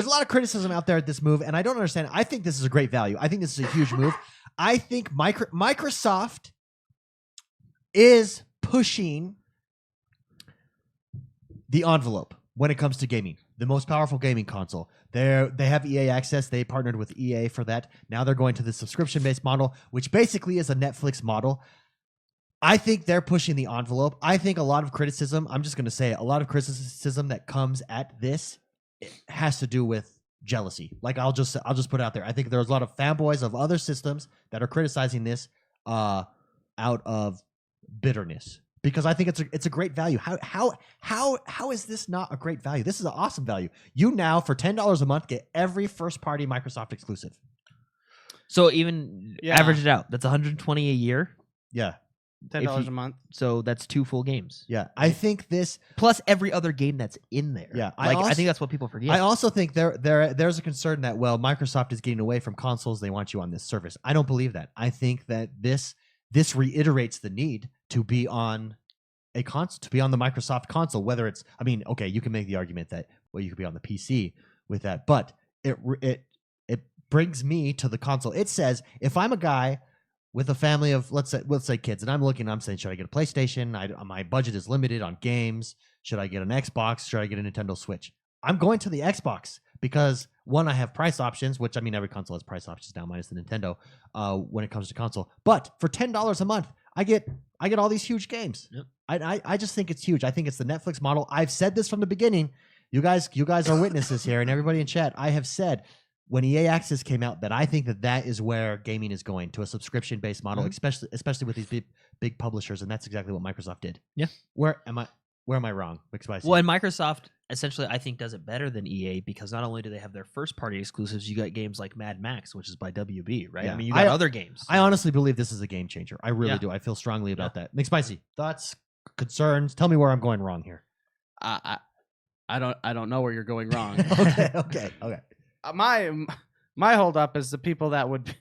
a lot of criticism out there at this move, and I don't understand. I think this is a great value. I think this is a huge move. I think Microsoft is pushing the envelope when it comes to gaming. The most powerful gaming console. They have EA access. They partnered with EA for that. Now they're going to the subscription-based model, which basically is a Netflix model. I think they're pushing the envelope. I think a lot of criticism, I'm just going to say it, a lot of criticism that comes at this has to do with jealousy. Like I'll just put it out there. I think there's a lot of fanboys of other systems that are criticizing this out of bitterness. Because I think it's a great value. How is this not a great value? This is an awesome value. You now for $10 a month get every first party Microsoft exclusive. So even average it out. That's $120 a year. Yeah. $10 a month. So that's 2 full games. Yeah. I think this plus every other game that's in there. Yeah. I think that's what people forget. I also think there's a concern that Microsoft is getting away from consoles. They want you on this service. I don't believe that. I think that this reiterates the need to be on a console, to be on the Microsoft console, whether it's, okay, you can make the argument that, you could be on the PC with that, but it brings me to the console. It says, if I'm a guy with a family of, let's say kids, and I'm saying, should I get a PlayStation? My budget is limited on games. Should I get an Xbox? Should I get a Nintendo Switch? I'm going to the Xbox because one, I have price options, which every console has price options now, minus the Nintendo, when it comes to console. But for $10 a month, I get all these huge games. Yep. I just think it's huge. I think it's the Netflix model. I've said this from the beginning. You guys are witnesses here, and everybody in chat. I have said when EA Access came out that I think that is where gaming is going, to a subscription-based model, especially with these big publishers, and that's exactly what Microsoft did. Yeah. Where am I wrong? Well, and Microsoft essentially I think does it better than EA because not only do they have their first party exclusives, you got games like Mad Max, which is by WB, right? Yeah. I mean, you got other games. I honestly believe this is a game changer. I really do. I feel strongly about that. McSpicy, thoughts, concerns? Tell me where I'm going wrong here. I don't know where you're going wrong. Okay. My hold up is the people that would.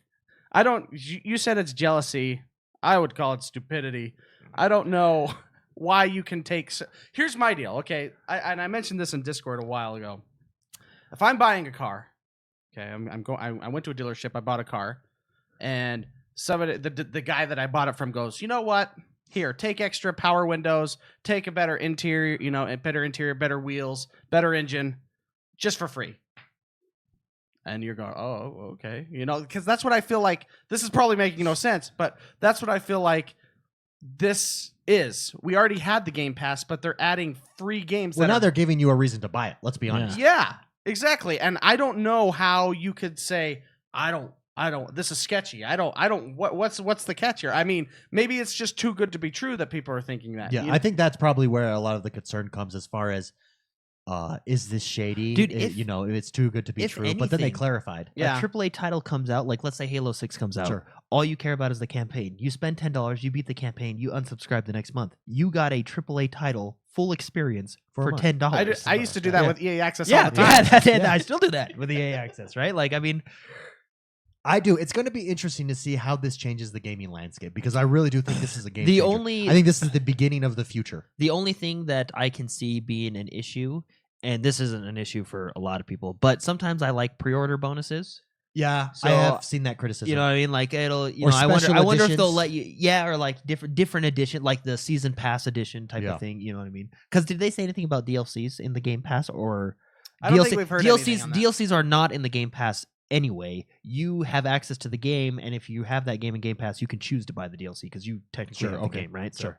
You said it's jealousy. I would call it stupidity. I don't know why you can take. Here's my deal. Okay, I mentioned this in Discord a while ago. If I'm buying a car, okay, I went to a dealership. I bought a car, and somebody, the guy that I bought it from, goes, you know what? Here, take extra power windows, take a better interior, better wheels, better engine, just for free. And you're going, oh, okay. Because that's what I feel like. This is probably making no sense, but that's what I feel like this is. We already had the Game Pass, but they're adding free games. Well, now they're giving you a reason to buy it. Let's be honest. Yeah, exactly. And I don't know how you could say, I don't, this is sketchy. What's the catch here? I mean, maybe it's just too good to be true that people are thinking that. Yeah, I think that's probably where a lot of the concern comes as far as, is this shady? Dude, if it's too good to be true. But then they clarified. Yeah. A AAA title comes out, like let's say Halo 6 comes out. Sure. All you care about is the campaign. You spend $10, you beat the campaign, you unsubscribe the next month. You got a AAA title, full experience for $10. I used to do that with EA Access all the time. I still do that with EA Access, right? Like, I mean... I do. It's going to be interesting to see how this changes the gaming landscape because I really do think this is a game changer. I think this is the beginning of the future. The only thing that I can see being an issue, and this isn't an issue for a lot of people, but sometimes I like pre-order bonuses. Yeah, so, I have seen that criticism. You know what I mean? Like it'll, I wonder if they'll let you, or like different edition, like the season pass edition type of thing. You know what I mean? Because did they say anything about DLCs in the Game Pass or? I don't think we've heard anything on that. DLCs are not in the Game Pass. Anyway, you have access to the game, and if you have that game in Game Pass, you can choose to buy the DLC because you technically have the game, right? Sure.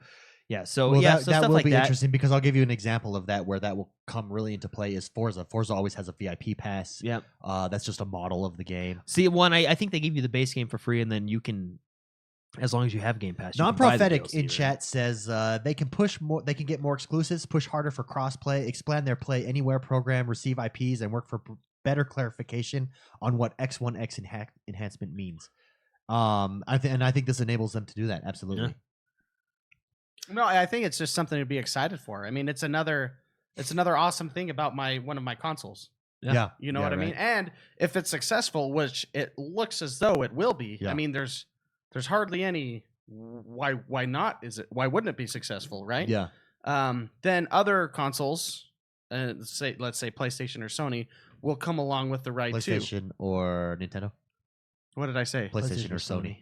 So that stuff will like be that. interesting because I'll give you an example of that where that will come really into play is Forza. Forza always has a VIP pass. Yep. That's just a model of the game. See, I think they give you the base game for free, and then you can, as long as you have Game Pass. Non-Prophetic in chat says they can push more. They can get more exclusives, push harder for crossplay, expand their Play Anywhere program, receive IPs, and work for better clarification on what X1X enhancement means. I think this enables them to do that. Absolutely. Yeah. No, I think it's just something to be excited for. I mean, it's another awesome thing about one of my consoles. Yeah. You know what I mean? And if it's successful, which it looks as though it will be, I mean, there's hardly any why not is it? Why wouldn't it be successful, right? Yeah. Then other consoles, let's say PlayStation or Sony, will come along with the ride too. PlayStation or Nintendo? What did I say? PlayStation or Sony.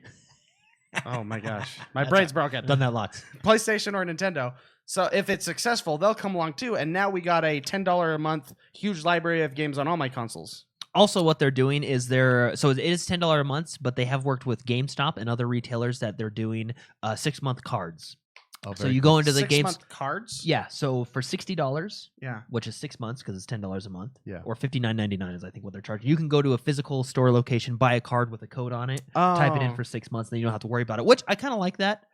Oh my gosh. My brain's broken. Done that lots. PlayStation or Nintendo. So if it's successful, they'll come along too. And now we got a $10 a month huge library of games on all my consoles. Also, what they're doing is it is $10 a month, but they have worked with GameStop and other retailers that they're doing 6-month cards. Oh, so you go into the 6-month cards? Yeah. So for $60, yeah, which is 6 months because it's $10 a month, yeah, or $59.99 is I think what they're charging. You can go to a physical store location, buy a card with a code on it, type it in for 6 months, then you don't have to worry about it. Which I kind of like that.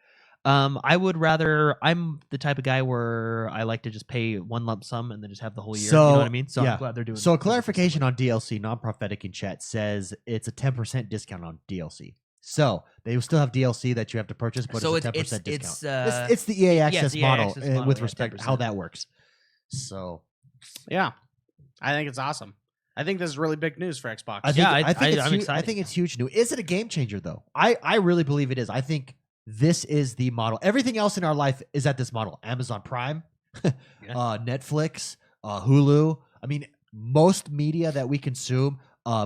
I would rather. I'm the type of guy where I like to just pay one lump sum and then just have the whole year. So, you know what I mean? So I'm glad they're doing. So a clarification on DLC. Non-Prophetic in chat says it's a 10% discount on DLC. So they will still have DLC that you have to purchase, but it's a 10% discount. It's the EA Access model with respect to how that works. So, yeah, I think it's awesome. I think this is really big news for Xbox. I'm excited. I think it's huge news. Is it a game changer though? I really believe it is. I think this is the model. Everything else in our life is at this model. Amazon Prime, Netflix, Hulu. I mean, most media that we consume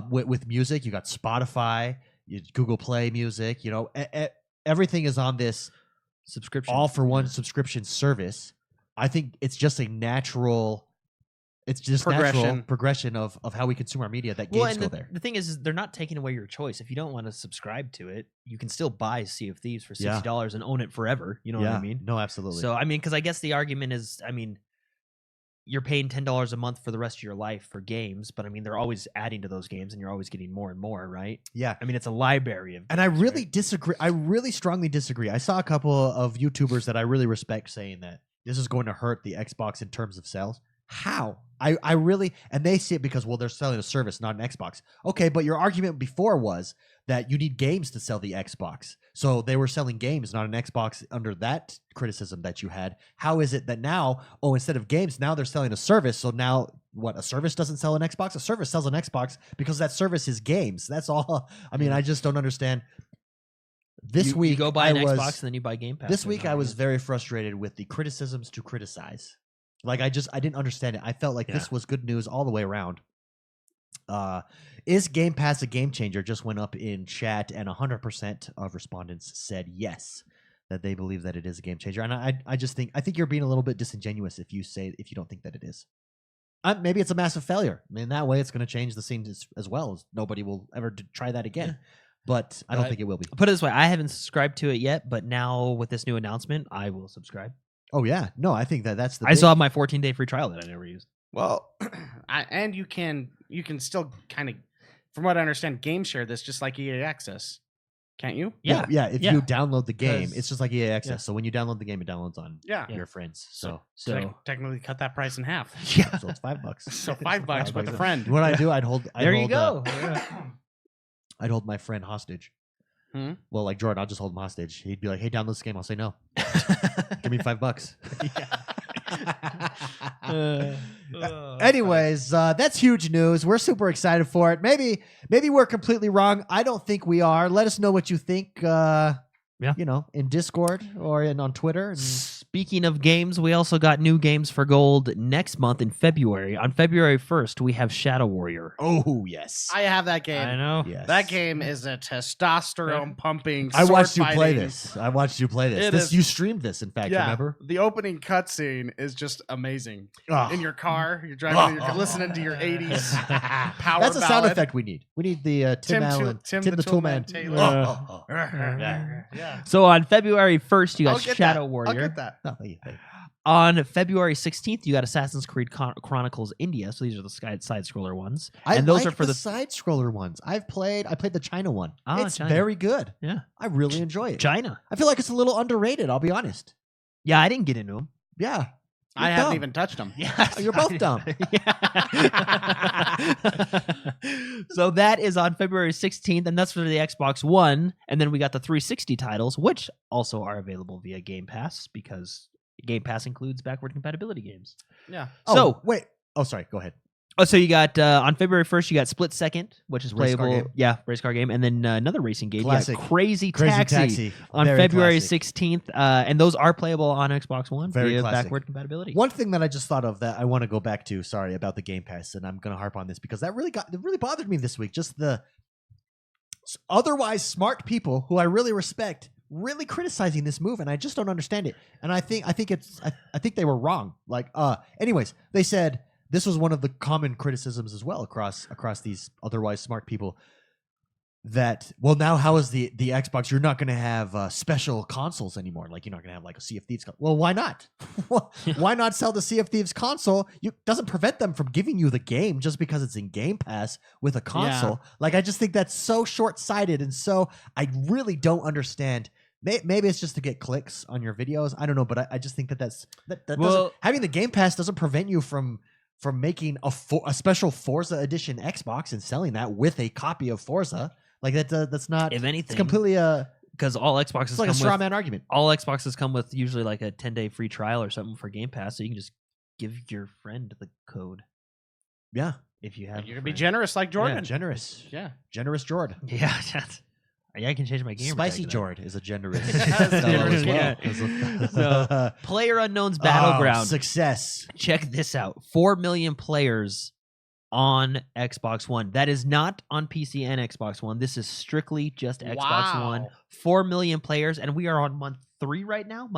with music, you got Spotify, Google Play Music, everything is on this subscription, all for one subscription service. I think it's just a natural progression of how we consume our media that games go there. The thing is they're not taking away your choice. If you don't want to subscribe to it, you can still buy Sea of Thieves for $60 and own it forever. You know what I mean? No, absolutely. So, I mean, because I guess the argument is, I mean, you're paying $10 a month for the rest of your life for games, but I mean, they're always adding to those games and you're always getting more and more, right? Yeah. I mean, it's a library of games. And I really disagree. I really strongly disagree. I saw a couple of YouTubers that I really respect saying that this is going to hurt the Xbox in terms of sales. How? I really, and they see it because, well, they're selling a service, not an Xbox. Okay, but your argument before was that you need games to sell the Xbox. So they were selling games, not an Xbox, under that criticism that you had. How is it that now, instead of games, now they're selling a service? So now, what, a service doesn't sell an Xbox? A service sells an Xbox because that service is games. That's all. I mean, I just don't understand. This week, you go buy an Xbox and then you buy Game Pass. This week, I was very frustrated with the criticisms to criticize. Like, I didn't understand it. I felt like this was good news all the way around. Is Game Pass a game changer? Just went up in chat, and 100% of respondents said yes, that they believe that it is a game changer. And I think you're being a little bit disingenuous if you don't think that it is. Maybe it's a massive failure. I mean, that way it's going to change the scene as well. As nobody will ever try that again. But I don't think it will be. Put it this way, I haven't subscribed to it yet, but now with this new announcement, I will subscribe. Oh yeah, no, I think that's the. I still have my 14-day free trial that I never used. Well, and you can still kind of, from what I understand, game share this just like EA Access, can't you? Yeah. If you download the game, it's just like EA Access. Yeah. So when you download the game, it downloads on your friends. So technically cut that price in half. Yeah, so it's $5. So $5 with a friend. What I do, I'd hold. You go. I'd hold my friend hostage. Well, like Jordan, I'll just hold him hostage. He'd be like, "Hey, download this game." I'll say no. Give me $5. Anyways, that's huge news. We're super excited for it. Maybe we're completely wrong. I don't think we are. Let us know what you think. In Discord or on Twitter. Speaking of games, we also got new games for gold next month in February. On February 1st, we have Shadow Warrior. Oh, yes. I have that game. I know. Yes. That game is a testosterone pumping. I watched you fighting. play this. You streamed this, in fact, remember? The opening cutscene is just amazing. In your car, you're driving, you're listening to your 80s power That's a sound ballad. effect we need. We need the Tim the Toolman Taylor. Yeah. So on February 1st, you got Shadow Warrior. I'll get that. Oh, thank you. On February 16th, you got Assassin's Creed Chronicles India. So these are the side-scroller ones. Those are for the side-scroller ones. I played the China one. It's China. Very good. Yeah. I really enjoy it. China. I feel like it's a little underrated, I'll be honest. Yeah, I didn't get into them. Yeah. I haven't even touched them. Yeah, you're both dumb. So that is on February 16th, and that's for the Xbox One. And then we got the 360 titles, which also are available via Game Pass because Game Pass includes backward compatibility games. Yeah. So wait. Oh, sorry. Go ahead. Oh, so you got on February 1st, you got Split Second, which is race playable. Car game. Yeah, race car game, and then another racing game. Classic. Crazy Taxi on Very February classic. 16th, and those are playable on Xbox One Very via classic. backward compatibility. One thing that I just thought of that I want to go back to, sorry, about the Game Pass, and I'm going to harp on this because that really bothered me this week. Just the otherwise smart people who I really respect really criticizing this move, and I just don't understand it. And I think they were wrong. Like, anyways, they said. This was one of the common criticisms as well across these otherwise smart people that, well, now how is the Xbox? You're not going to have special consoles anymore. Like, you're not going to have like a Sea of Thieves. Well, why not? Why not sell the Sea of Thieves console? It doesn't prevent them from giving you the game just because it's in Game Pass with a console. Yeah. Like, I just think that's so short-sighted, and so I really don't understand. Maybe it's just to get clicks on your videos. I don't know, but I just think that having the Game Pass doesn't prevent you from making a special Forza Edition Xbox and selling that with a copy of Forza. Like, that's not. If anything, it's completely because all Xboxes it's like a straw man argument. All Xboxes come with usually like a 10-day free trial or something for Game Pass, so you can just give your friend the code. Yeah, if you have. You can be generous like Jordan. Yeah, generous. Yeah, generous Jordan. Yeah, I can change my game. Spicy Jordan is a generous. So, PlayerUnknown's Battleground success. Check this out: 4 million players on Xbox One. That is not on PC and Xbox One. This is strictly just Xbox One. 4 million players, and we are on month 4 right now.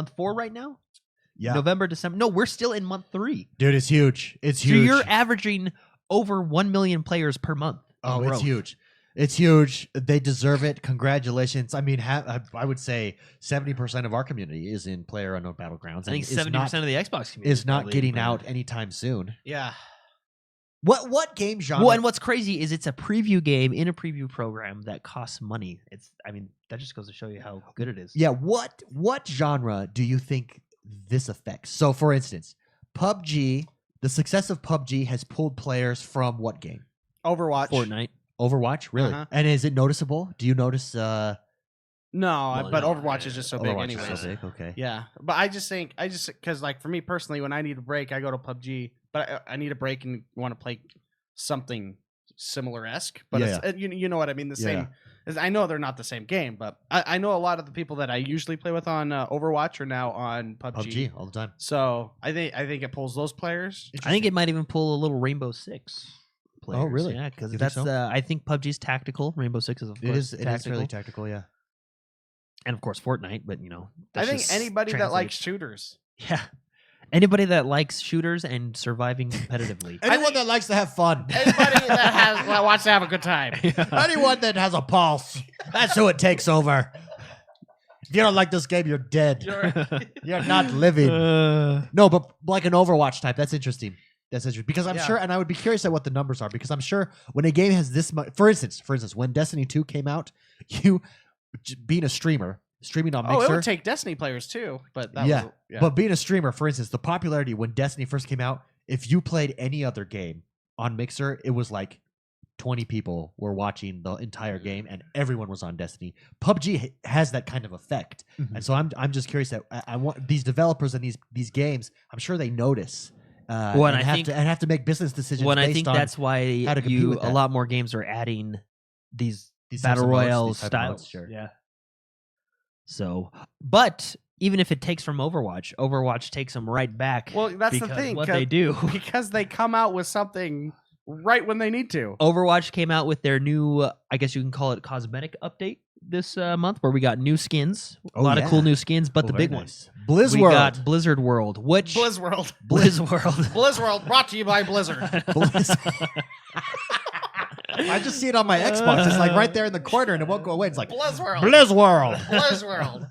Yeah, November, December. No, we're still in month 3. Dude, it's huge. It's huge. So you're averaging over 1 million players per month. Oh, it's huge. It's huge. They deserve it. Congratulations. I mean, I would say 70% of our community is in PlayerUnknown Battlegrounds. I think 70% of the Xbox community is not getting out anytime soon. Yeah. What game genre? Well, and what's crazy is it's a preview game in a preview program that costs money. That just goes to show you how good it is. Yeah. What genre do you think this affects? So, for instance, PUBG The success of PUBG has pulled players from what game? Overwatch. Fortnite. Overwatch, really? Uh-huh. And is it noticeable? Do you notice? No, Well, but no, Overwatch is just so big Overwatch anyways. is so big. Okay. Yeah, but I just think because like for me personally, when I need a break, I go to PUBG. But I need a break and want to play something similar esque. But it's, you know what I mean. The same. I know they're not the same game, but I know a lot of the people that I usually play with on Overwatch are now on PUBG. PUBG all the time. So I think it pulls those players. I think it might even pull a little Rainbow Six players. Oh, really? Yeah, because You think that's so? I think PUBG's tactical. Rainbow Six is of It course is tactical. really tactical. Yeah. And of course Fortnite. But I that's think just anybody that likes translates. shooters. Yeah. Anybody that likes shooters and surviving competitively. Anyone that likes to have fun. Anybody that wants to have a good time. Anyone that has a pulse. That's who it takes over. If you don't like this game, you're dead. You're not living. No, but like an Overwatch type, that's interesting. That's interesting because I'm sure, and I would be curious at what the numbers are because I'm sure when a game has this much, for instance, when Destiny 2 came out, you being a streamer, streaming on Mixer. Oh, it would take Destiny players too, but that was, But being a streamer, for instance, the popularity when Destiny first came out, if you played any other game on Mixer, it was like 20 people were watching the entire game and everyone was on Destiny. PUBG has that kind of effect. Mhm. And so I'm just curious that I want these developers and these games, I'm sure they notice Well, and and I have to make business decisions Well, and I based think on that's why how to compete with a that. lot more games are adding these these battle types of modes, royale these type of modes, styles. sure. Yeah. So, but even if it takes from Overwatch, Overwatch takes them right back. well, that's the because thing. what they do. because they come out with something right when they need to. Overwatch came out with their new, I guess you can call it cosmetic update this month, where we got new skins, a Oh, lot of cool yeah. new skins. But the very big one, nice. Blizz we World. got Blizzard World, which Blizzworld. Blizzworld. Blizzworld brought to you by Blizzard. Blizz- I just see it on my Xbox. It's like right there in the corner, and it won't go away. It's like Blizzworld. Blizz World. Blizzworld.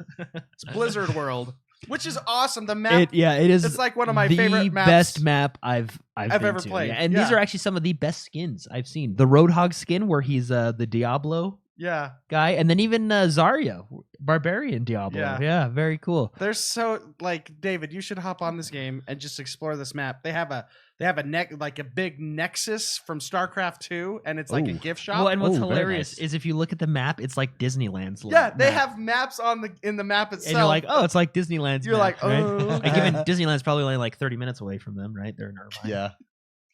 It's Blizzard World, which is awesome. The map. It is. It's like one of my the favorite maps. best map I've been ever to. played. Yeah, and these Yeah. are actually some of the best skins I've seen. The Roadhog skin, where he's the Diablo Yeah. guy, and then even Zarya, Barbarian Diablo. Yeah. Very cool. They're so like David. You should hop on this game and just explore this map. They have a like a big nexus from StarCraft 2, and it's like a Ooh. gift shop. Well, and what's Oh, very hilarious nice. is if you look at the map, it's like Disneyland's. yeah, they map. have maps in the map itself. And you're like, oh, it's like Disneyland's. You're map, like, right? oh, Like okay. even Disneyland's probably only like 30 minutes away from them, right? They're in Irvine. Yeah.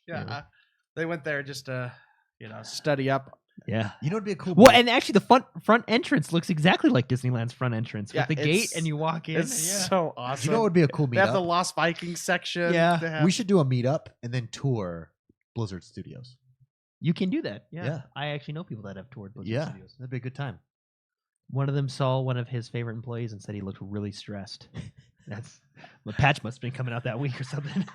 yeah. They went there just to study up. Yeah. You know, it'd be a cool. Well, mode. and actually, the front entrance looks exactly like Disneyland's front entrance Yeah, with the gate, it's- and you walk in. It's so awesome. you know, it would be a cool They have the meetup. Lost Vikings section. Yeah. They have- We should do a meetup and then tour Blizzard Studios. You can do that. Yeah. Yeah. I actually know people that have toured Blizzard Yeah, Studios. that'd be a good time. One of them saw one of his favorite employees and said he looked really stressed. That's the patch must have been coming out that week or something.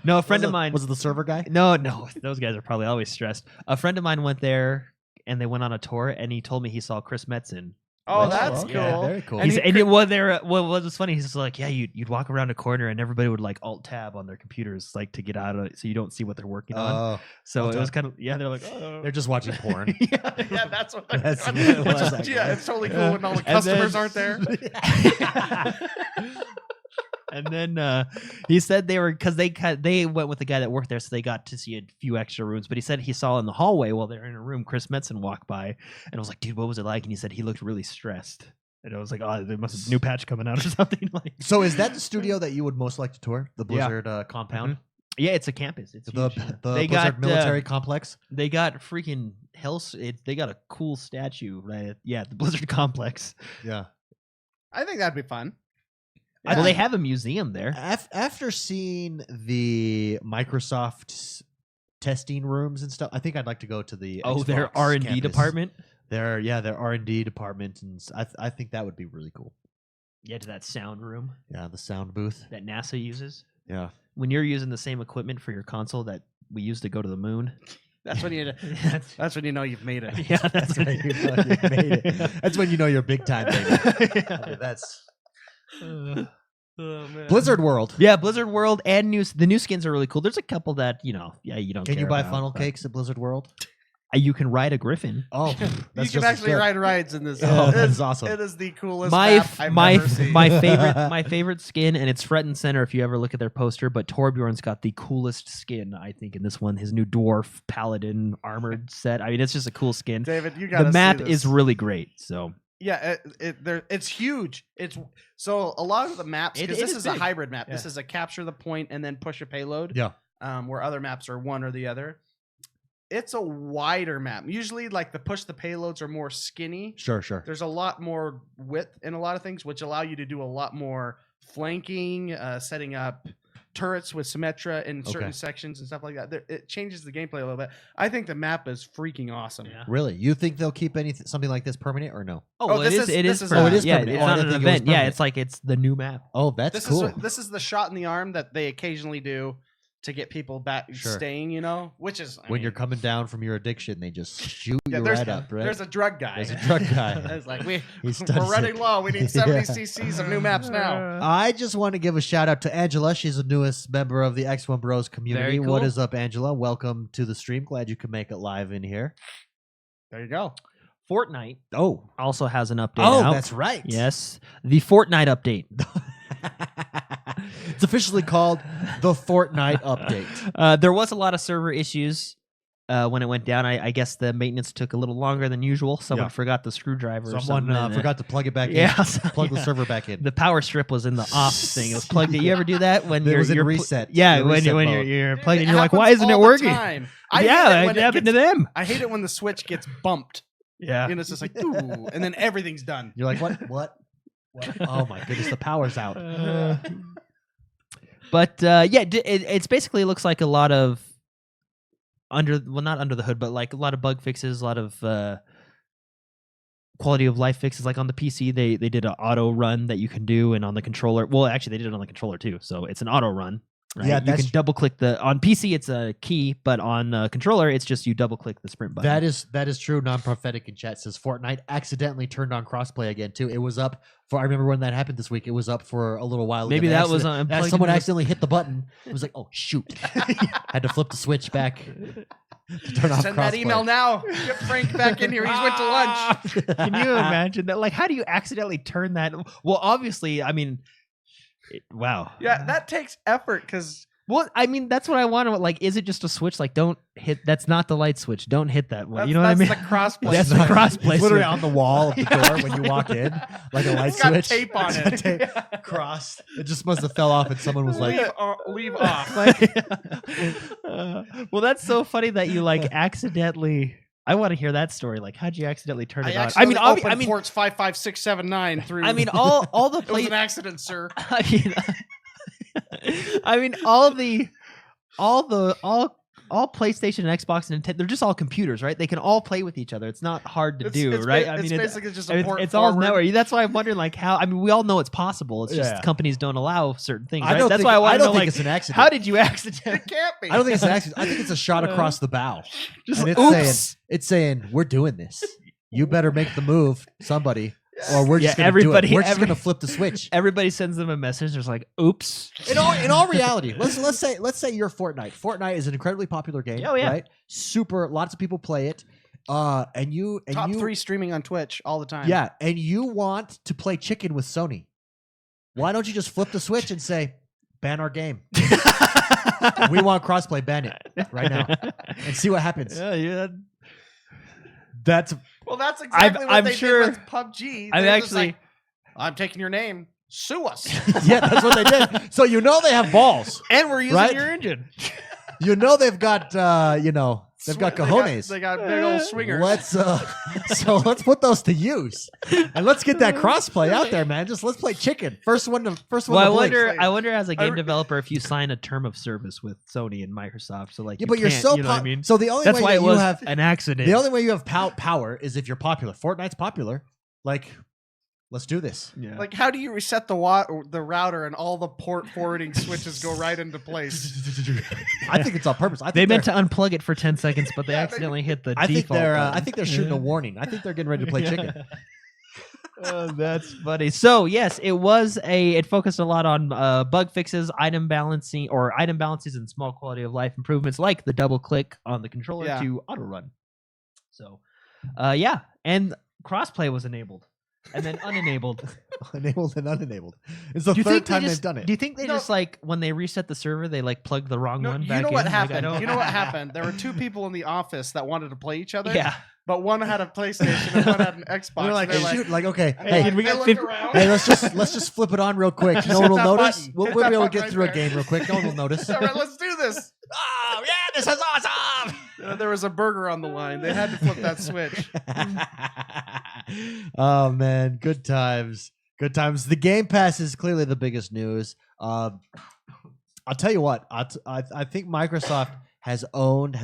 No, a friend of mine. Was it the server guy? No, those guys are probably always stressed. A friend of mine went there and they went on a tour, and he told me he saw Chris Metzen. Oh, Well, that's okay, cool. very cool. And He's, he and it was there. What was funny? He's just like, yeah, you'd walk around a corner and everybody would like alt tab on their computers, like to get out of it, so you don't see what they're working on. Oh, So alt it was tab. kind of they're like, oh, they're just watching porn. yeah, that's what. That's Which what it was, is- I yeah, guess. it's totally cool when all the And then- customers aren't there. And then he said they were because they went with the guy that worked there, so they got to see a few extra rooms. But he said he saw in the hallway while they were in a room, Chris Metzen walk by, and I was like, "Dude, what was it like?" And he said he looked really stressed, and I was like, "Oh, there must be a new patch coming out or something." Like, So is that the studio that you would most like to tour? The Yeah. Blizzard compound? yeah, it's a campus. It's The, huge. the They Blizzard got, military complex? They got freaking they got a cool statue, right? Yeah, the Blizzard complex. Yeah. I think that'd be fun. Well, they have a museum there. After seeing the Microsoft testing rooms and stuff, I think I'd like to go to the Their Xbox R&D campus. department. Their R&D department, and I think that would be really cool. Yeah, to that sound room Yeah, the sound booth. that NASA uses. Yeah. When you're using the same equipment for your console that we used to go to the moon. That's when you. That's, That's when you know you've made it. yeah, that's when you know you've made it. That's when you know you're big time, baby. Okay, that's Oh, man. Blizzard World. Yeah, Blizzard World and the new skins are really cool. There's a couple that you don't. Can care you buy about, funnel but- cakes at Blizzard World? You can ride a griffin. Oh, you can actually ride rides in this. Oh, that's awesome. It is the coolest map I've ever seen. My favorite skin, and it's front and center if you ever look at their poster. But Torbjorn's got the coolest skin, I think, in this one. His new dwarf paladin armored set. I mean, it's just a cool skin. David, you got the map is really great. So yeah, it's huge. It's so a lot of the maps because this is a hybrid map. Yeah. This is a capture the point and then push a payload. Yeah. Where other maps are one or the other. It's a wider map. Usually, like the push the payloads are more skinny. Sure. There's a lot more width in a lot of things, which allow you to do a lot more flanking, setting up turrets with Symmetra in certain sections and stuff like that. It changes the gameplay a little bit. I think the map is freaking awesome. Yeah. Really? You think they'll keep something like this permanent or no? It is permanent. Yeah, it's not an event. Yeah, it's like it's the new map. Oh, that's cool. This is the shot in the arm that they occasionally do to get people back staying, which is when you're coming down from your addiction, they just shoot you right up, right? There's a drug guy. There's a drug guy. It's like we're running low. We need 70 cc's of new maps now. I just want to give a shout out to Angela. She's the newest member of the XoneBros community. Very cool. What is up, Angela? Welcome to the stream. Glad you could make it live in here. There you go. Fortnite also has an update. Oh, that's right. Yes, the Fortnite update. It's officially called the Fortnite update. There was a lot of server issues when it went down. I guess the maintenance took a little longer than usual. Someone forgot the screwdriver. Someone forgot to plug it back in. Plug the server back in. The power strip was in the off thing. It was plugged in. You ever do that when you're in reset? Yeah, when you're plugged in, you're like, why isn't it working? It happened to them. I hate it when the switch gets bumped. Yeah, and it's just like, ooh, and then everything's done. You're like, what? Oh my goodness, the power's out. But it's basically looks like a lot of not under the hood, but like a lot of bug fixes, a lot of quality of life fixes. Like on the PC, they did an auto run that you can do, and on the controller, well, actually they did it on the controller too. So it's an auto run. Right? Yeah, you can double click on PC. It's a key, but on controller, it's just you double click the sprint button. That is true. Non-prophetic in chat says Fortnite accidentally turned on crossplay again too. It was up for. I remember when that happened this week. It was up for a little while. Maybe that was someone accidentally hit the button. It was like, oh shoot! Had to flip the switch back to turn off. Send crossplay. that email now. Get Frank back in here. He's went to lunch. Can you imagine that? Like, how do you accidentally turn that? Well, obviously, I mean, wow. Yeah, that takes effort because. Well, I mean, that's what I want to, like, is it just a switch? Like, don't hit, that's not the light switch. Don't hit that one. You know what I mean? That's the crossplay. That's the crossplay. It's literally on the wall of the door when you walk in, like a light switch. It's got tape on it. Crossed. It just must have fell off and someone was like, leave off. Well, that's so funny that you, like, accidentally, I want to hear that story. Like, how'd you accidentally turn it on? I mean, ports 55679 through. I mean, all the it was an accident, sir. I mean, all PlayStation and Xbox and Nintendo, they're just all computers, right? They can all play with each other. It's not hard to do, right? I mean, basically just a port it's all network. That's why I'm wondering, like, how. I mean, we all know it's possible. It's just companies don't allow certain things. Right? That's why I want to know, like, it's an accident. How did you accidentally? It can't be. I don't think it's an accident. I think it's a shot across the bow. Just and it's saying, we're doing this. You better make the move, somebody. Or we're just gonna do it. We're just gonna flip the switch. Everybody sends them a message. There's like, "Oops." In all reality, let's say you're Fortnite. Fortnite is an incredibly popular game. Oh yeah, right? Lots of people play it. And you top 3 streaming on Twitch all the time. Yeah, and you want to play chicken with Sony. Why don't you just flip the switch and say, ban our game? We want crossplay. Ban it right now and see what happens. Yeah. That's exactly what they sure, did with PUBG. I'm taking your name. Sue us. Yeah, that's what they did. So they have balls, and we're using your engine. They've got they've got cojones. They got big old swingers. Let's put those to use, and let's get that crossplay out there, man. Just let's play chicken. First one. Well, I wonder as a game developer if you sign a term of service with Sony and Microsoft. So like, but you're so you know what I mean. So the only that's way why that it was you have an accident. The only way you have power is if you're popular. Fortnite's popular. Like, let's do this. Yeah. Like, how do you reset the router and all the port forwarding switches go right into place? I think it's on purpose. They meant to unplug it for 10 seconds, but they accidentally hit the default. I think they're shooting a warning. I think they're getting ready to play chicken. Oh, that's funny. So yes, it focused a lot on bug fixes, item balances, and small quality of life improvements, like the double click on the controller to auto run. So, yeah, and crossplay was enabled, and then unenabled. Enabled and unenabled. It's the Do you third think time they they've just, done it. Do you think they No. just like when they reset the server, they like plug the wrong one You back know in? what Like, I happened? don't- You know what happened? There were two people in the office that wanted to play each other. Yeah. But one had a PlayStation and one had an Xbox. They're like, and they're shoot, like, okay, and hey, they're we they got looked 50 around. hey, let's just flip it on real quick. No one will Hit that notice. button. We'll Hit be that able to button get right through a there. game real quick. No one will notice. All right, let's do this. Oh yeah, this is awesome. There was a burger on the line. They had to flip that switch. Oh man, good times. Good times. The Game Pass is clearly the biggest news. I'll tell you what. I think Microsoft has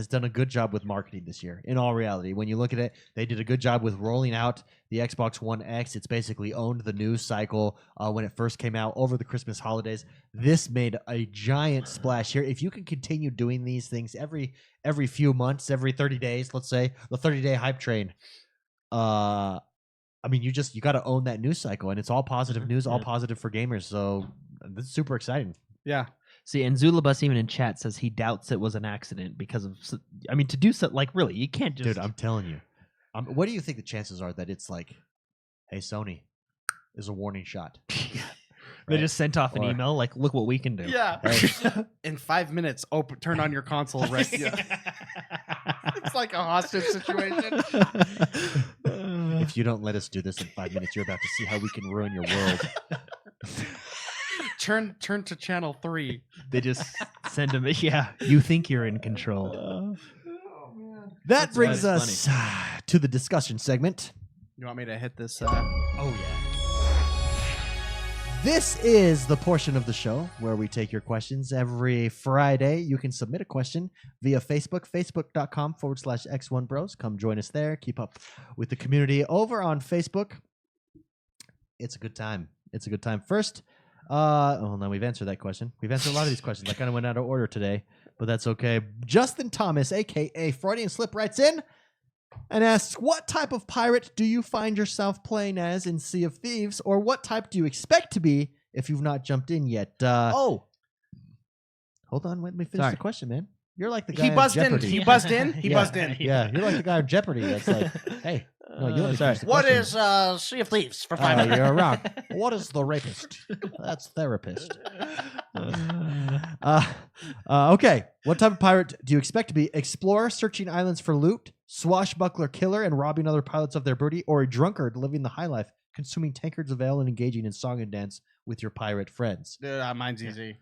done a good job with marketing this year. In all reality, when you look at it, they did a good job with rolling out the Xbox One X. It's basically owned the news cycle when it first came out over the Christmas holidays. This made a giant splash here. If you can continue doing these things every few months, every 30 days, let's say the 30-day hype train. I mean, you got to own that news cycle, and it's all positive news, all positive for gamers. So this is super exciting. Yeah. See, and Zulabus even in chat says he doubts it was an accident because of. I mean, to do so, like, really, you can't just. Dude, I'm telling you. What do you think the chances are that it's like, hey, Sony, is a warning shot? They just sent off an Or- email like, look what we can do. Yeah. Right. In 5 minutes, turn on your console. Right. Yeah. It's like a hostage situation. If you don't let us do this in 5 minutes, you're about to see how we can ruin your world. Turn to channel 3. They just send him. Yeah, you think you're in control. That That's brings funny. us to the discussion segment. You want me to hit this? Oh yeah. This is the portion of the show where we take your questions every Friday. You can submit a question via Facebook, facebook.com/X1Bros. Come join us there. Keep up with the community over on Facebook. It's a good time. It's a good time. First, no, we've answered that question. We've answered a lot of these questions. I kind of went out of order today, but that's okay. Justin Thomas, a.k.a. Freudian Slip, writes in and asks, what type of pirate do you find yourself playing as in Sea of Thieves, or what type do you expect to be if you've not jumped in yet? Oh, Hold on, let me finish Sorry. the question, man. You're like the guy He on buzzed in. Jeopardy. He buzzed in. He Yeah. buzzed in. Yeah, you're like the guy on Jeopardy that's like, hey, no, you let me sorry. finish the What question. is Sea of Thieves for 5 minutes? You're wrong. What is the rapist? That's therapist. Okay. What type of pirate do you expect to be? Explorer searching islands for loot, swashbuckler killer and robbing other pilots of their booty, or a drunkard living the high life, consuming tankards of ale and engaging in song and dance with your pirate friends? Mine's easy.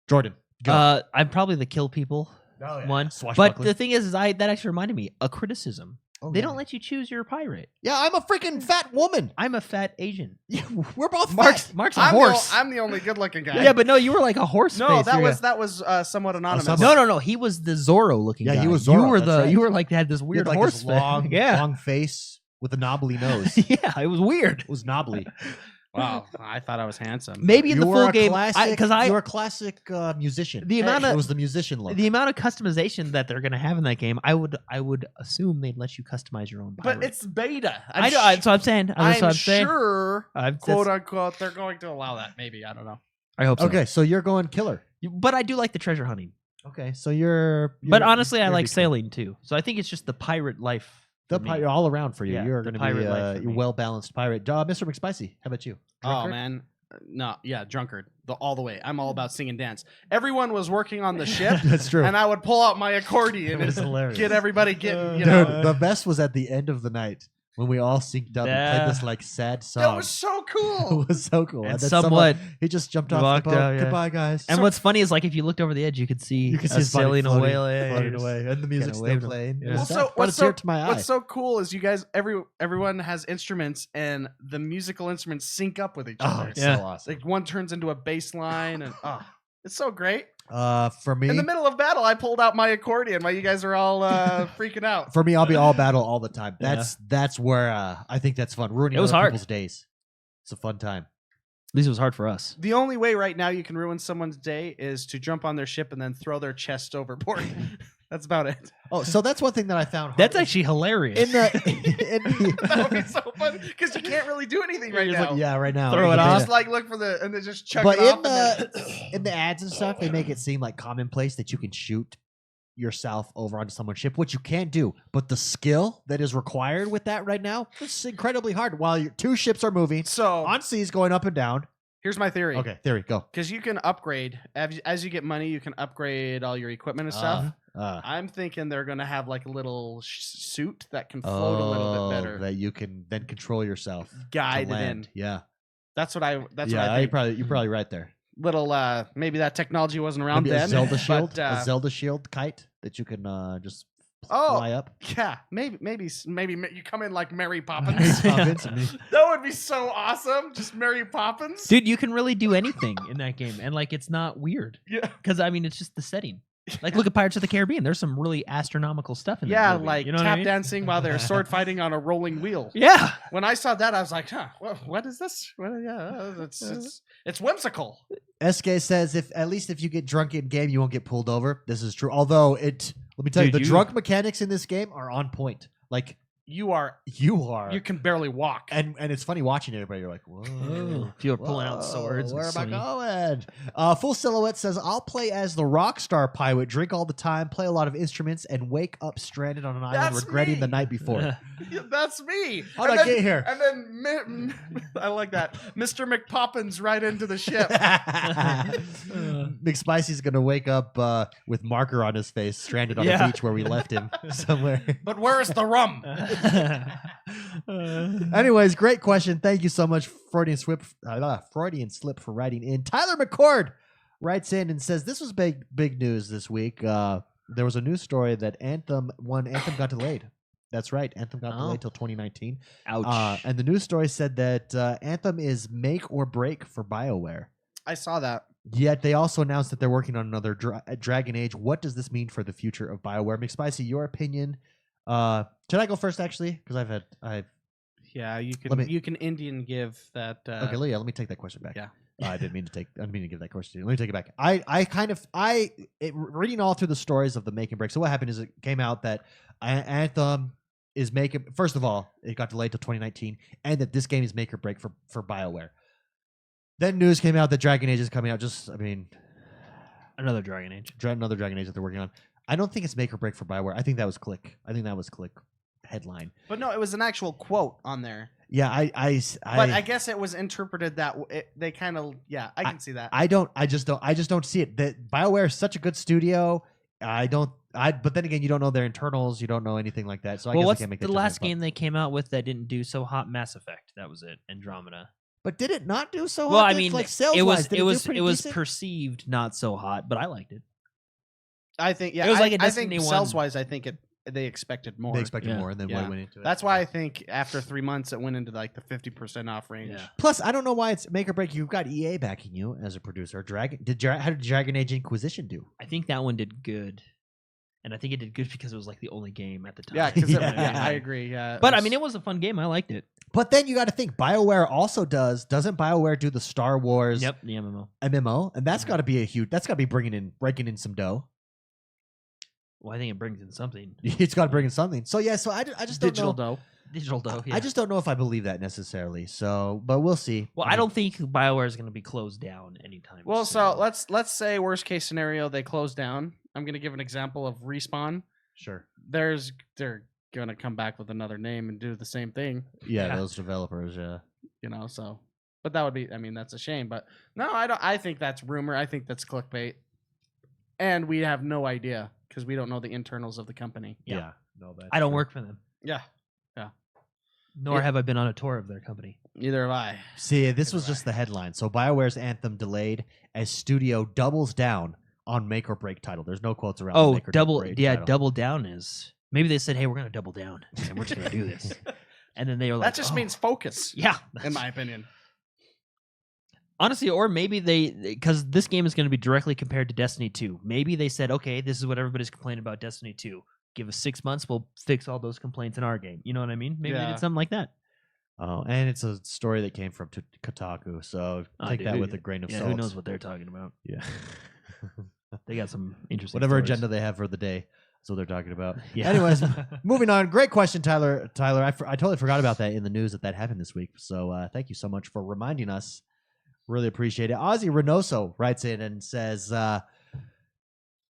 Jordan. Go. I'm probably the kill people one. But Swashbuckler. the thing is that actually reminded me a criticism. Oh, They yeah. don't let you choose your pirate. Yeah, I'm a freaking fat woman. I'm a fat Asian. Yeah, we're both Mark's fat. Mark's a I'm horse. I'm the only good-looking guy. Yeah, but no, you were like a horse. no, face. that You was somewhat anonymous. somewhat. No. He was the Zorro looking Yeah, guy. he was You Zorro, were that's right. you were like had this He weird had, like, horse this face. long, Yeah, long face with a knobbly nose. yeah, it was weird. It was knobbly. Wow, I thought I was handsome. Maybe in You the were full a game, classic, because you were a classic musician. The amount it of- was the musician look. the amount of customization that they're gonna have in that game, I would assume they'd let you customize your own pirate. But it's beta. I know. That's what I'm saying. That's what I'm I'm saying. sure, That's- quote unquote, they're going to allow that. Maybe I don't know. I hope so. Okay, so you're going killer. But I do like the treasure hunting. Okay, so you're. But honestly, I you're like decent. sailing too. So I think it's just the pirate life. The for me. pirate all around for you. Yeah, you're the going to pirate be life for a me. well balanced pirate. Mr. McSpicy, how about you? Oh Drunkard? man, no, yeah, drunkard, all the way. I'm all about sing and dance. Everyone was working on the ship, That's true. and I would pull out my accordion It was and hilarious. get everybody getting, you Dude, know. the best was at the end of the night when we all synced up and Yeah. played this like sad song. That was so cool. It was so cool. And then somewhat he just jumped off walked the boat. out, yeah. Goodbye, guys. And what's funny is like if you looked over the edge, you could see you can see us his body sailing floating, away, floating away, and the music's still waved him. playing. Yeah. It was Also, sad, but it's here to my eye. what's so cool is you guys, everyone has instruments, and the musical instruments sync up with each Oh, other. it's Yeah. so awesome. Like one turns into a bass line, and it's so great. For me, In the middle of battle, I pulled out my accordion while you guys are all freaking out. for me, I'll be all battle all the time. Yeah. That's where I think that's fun. Ruining It was other hard. people's days. It's a fun time. At least it was hard for us. The only way right now you can ruin someone's day is to jump on their ship and then throw their chest overboard. That's about it. Oh, so that's one thing that I found. That's hard. actually hilarious. in the. That would be so fun because you can't really do anything right Just now. like, yeah, right now. Throw it Yeah. off. Just like look for the and then just chuck But it off. in the ads and stuff, they make it seem like commonplace that you can shoot yourself over onto someone's ship, which you can't do. But the skill that is required with that right now is incredibly hard. While your two ships are moving So on seas going up and down. here's my theory. Okay, there we go. Because you can upgrade as you get money, you can upgrade all your equipment and stuff. I'm thinking they're gonna have like a little suit that can float a little bit better, that you can then control yourself, guide it in. land. Yeah, That's what I. That's yeah. what I think. You're probably right there. Little maybe that technology wasn't around Maybe then. a Zelda shield, but, a Zelda shield kite that you can just fly up. Yeah, maybe you come in like Mary Poppins. Poppins. That would be so awesome. Just Mary Poppins. Dude, you can really do anything in that game, and like it's not weird. Yeah. Because I mean, it's just the setting. Like, look at Pirates of the Caribbean. There's some really astronomical stuff in that Yeah, movie. like You know what tap I mean? dancing while they're sword fighting on a rolling wheel. Yeah. When I saw that, I was like, huh, what is this? It's whimsical. SK says if you get drunk in game, you won't get pulled over. This is true. Although let me tell you, the drunk mechanics in this game are on point. Like You can barely walk. And it's funny watching everybody. You're like, whoa. If you're pulling out swords. Where am I going? Full Silhouette says, I'll play as the rock star pirate, drink all the time, play a lot of instruments, and wake up stranded on an island regretting the night before. Yeah, that's me. How'd I get here? And then I like that. Mr. McPoppins right into the ship. McSpicy's going to wake up with marker on his face, stranded on a beach where we left him somewhere. But where is the rum? Anyways, great question. Thank you so much, Freudian slip for writing in. Tyler McCord writes in and says, this was big news this week. There was a news story that Anthem got delayed. That's right. Anthem got delayed till 2019. Ouch. And the news story said that Anthem is make or break for BioWare. I saw that. Yet they also announced that they're working on another Dragon Age. What does this mean for the future of BioWare? McSpicy, your opinion. Should I go first, actually? Because Yeah, you can Indian give that. Okay, Leah, let me take that question back. Yeah. I didn't mean to give that question to you. Let me take it back. Reading all through the stories of the make and break. So what happened is it came out that Anthem is making. First of all, it got delayed till 2019, and that this game is make or break for BioWare. Then news came out that Dragon Age is coming out. Another Dragon Age. Another Dragon Age that they're working on. I don't think it's make or break for BioWare. I think that was click headline. But no, it was an actual quote on there. Yeah, but I guess it was interpreted that they kind of I can see that. I just don't see it. That BioWare is such a good studio. But then again, you don't know their internals. You don't know anything like that. So I guess I can't make that the last judgment, game they came out with that didn't do so hot? Mass Effect. That was it. Andromeda. But did it not do so hot? Well, I mean, like it was decent? perceived not so hot, but I liked it. I think it was like a I Destiny think 1. sales wise, I think they expected more. They expected more, and then what went into it. That's why I think after 3 months it went into like the 50% off range. Yeah. Plus, I don't know why it's make or break. You've got EA backing you as a producer. How did Dragon Age Inquisition do? I think that one did good, and I think it did good because it was like the only game at the time. Yeah, because I agree. Yeah, but I mean, it was a fun game. I liked it. But then you got to think, BioWare also doesn't BioWare do the Star Wars? Yep, the MMO, and that's got to be breaking in some dough. Well, I think it brings in something. It's got to bring in something. So yeah, so I just don't know. Digital dough. Yeah. I just don't know if I believe that necessarily. So, but we'll see. Well, I don't think BioWare is going to be closed down anytime. Well, soon. so let's say worst case scenario they close down. I'm going to give an example of Respawn. Sure. They're going to come back with another name and do the same thing. Yeah, those developers. Yeah. So, but that would be. I mean, that's a shame. But no, I don't. I think that's rumor. I think that's clickbait, and we have no idea because we don't know the internals of the company. Yeah. No, I don't work for them. Yeah. Nor have I been on a tour of their company. Neither have I. See, this was just the headline. So BioWare's Anthem delayed as studio doubles down on make or break title. There's no quotes around. Oh, make or break title. double down is maybe they said, "Hey, we're going to double down and we're just going to do this." And then they were like, "That just means focus." Yeah, in my opinion. Honestly, or maybe because this game is going to be directly compared to Destiny 2. Maybe they said, "Okay, this is what everybody's complaining about Destiny 2. Give us 6 months, we'll fix all those complaints in our game." You know what I mean? Maybe they did something like that. Oh, and it's a story that came from Kotaku, so take that with a grain of salt. Who knows what they're talking about? Yeah. They got some interesting whatever stories. agenda they have for the day. That's what they're talking about. Yeah. Anyways, moving on. Great question, Tyler. I totally forgot about that in the news that happened this week. So thank you so much for reminding us. Really appreciate it. Ozzy Reynoso writes in and says,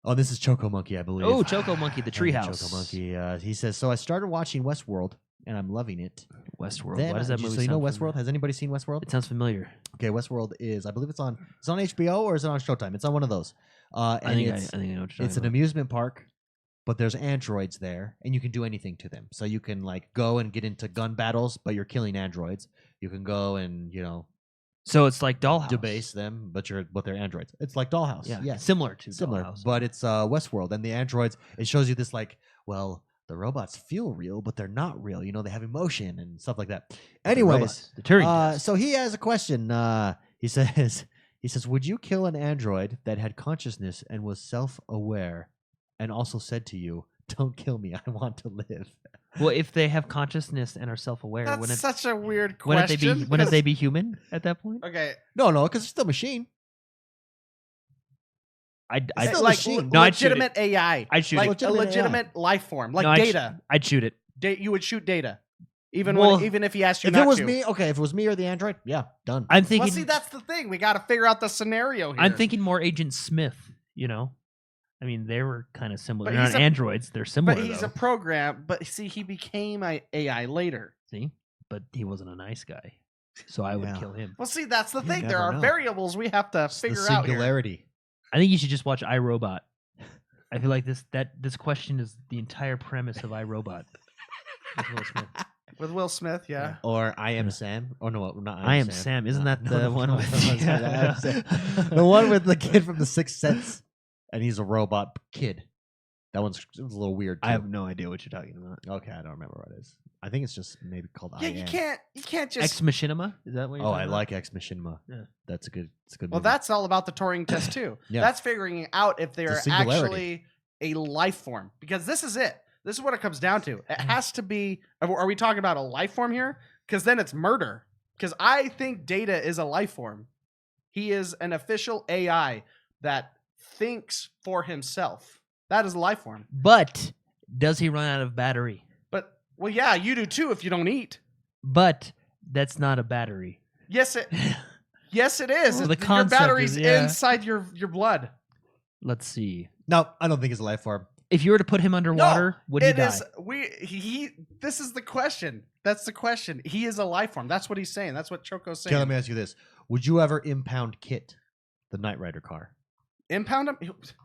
Oh, this is Choco Monkey, I believe. Oh, Choco Monkey, the Thank you, treehouse. Choco Monkey. He says, so I started watching Westworld, and I'm loving it. Westworld. Then, Why does that movie so you know sound Westworld? familiar? Has anybody seen Westworld? It sounds familiar. Okay, Westworld is, I believe it's on HBO or is it on Showtime? It's on one of those. I And think I it's, know what you're it's talking an amusement park, but there's androids there, and you can do anything to them. So you can like go and get into gun battles, but you're killing androids. You can go and So it's like Dollhouse. debase them, but they're androids. It's like Dollhouse. Yeah, Yes. similar to Similar, Dollhouse. but it's Westworld, and the androids. It shows you this like, well, the robots feel real, but they're not real. They have emotion and stuff like that. Anyways, the Turing test. so he has a question. He says, would you kill an android that had consciousness and was self-aware, and also said to you, "Don't kill me, I want to live"? Well, if they have consciousness and are self-aware, That's such a weird question. wouldn't they be human at that point? Okay. No, because it's still a machine. I'd still a like machine. No, I'd shoot legitimate AI. I'd shoot like it. a Legitimate legitimate life form, like No, Data. I'd shoot it. You would shoot Data, even Well, even if he asked you If not it was to. me, okay. If it was me or the android, yeah, done. I'm thinking. Well, see, that's the thing. We got to figure out the scenario here. I'm thinking more Agent Smith. I mean, they were kind of similar. But They're he's not a- androids. They're similar. but he's though. a program. But see, he became a AI later. See, but he wasn't a nice guy, so I would Yeah. kill him. Well, see, that's the You thing. There never are know. variables we have to It's the figure out here. singularity. I think you should just watch iRobot. I feel like this question is the entire premise of iRobot. With Will Smith. With Will Smith, yeah. Or I Am Sam. Oh no, not I Am Sam. Isn't that the one with- I Am Sam. The one with the kid from The Sixth Sense, and he's a robot kid. That one's it was a little weird. Too. I have no idea what you're talking about. Okay, I don't remember what it is. I think it's just maybe called I Yeah, Am. you can't just. Ex Machinima? Is that what you're Oh, talking I about? like Ex Machinima. Yeah. It's a good Well, movie. that's all about the Turing test too. Yeah. That's figuring out if they It's a are singularity. actually a life form, because this is it. This is what it comes down to. It has to be. Are we talking about a life form here? Because then it's murder. Because I think Data is a life form. He is an official AI that thinks for himself. That is a life form. But does he run out of battery? But well, yeah, you do too if you don't eat. But that's not a battery. Yes, it. Yes, it is. Well, the Your concept battery's is, yeah. inside your blood. Let's see. No, I don't think it's a life form. If you were to put him underwater, would he It die? is he this is the question. That's the question. He is a life form. That's what he's saying. That's what Choco's saying. Okay, let me ask you this: would you ever impound Kit, the Knight Rider car? Impound him?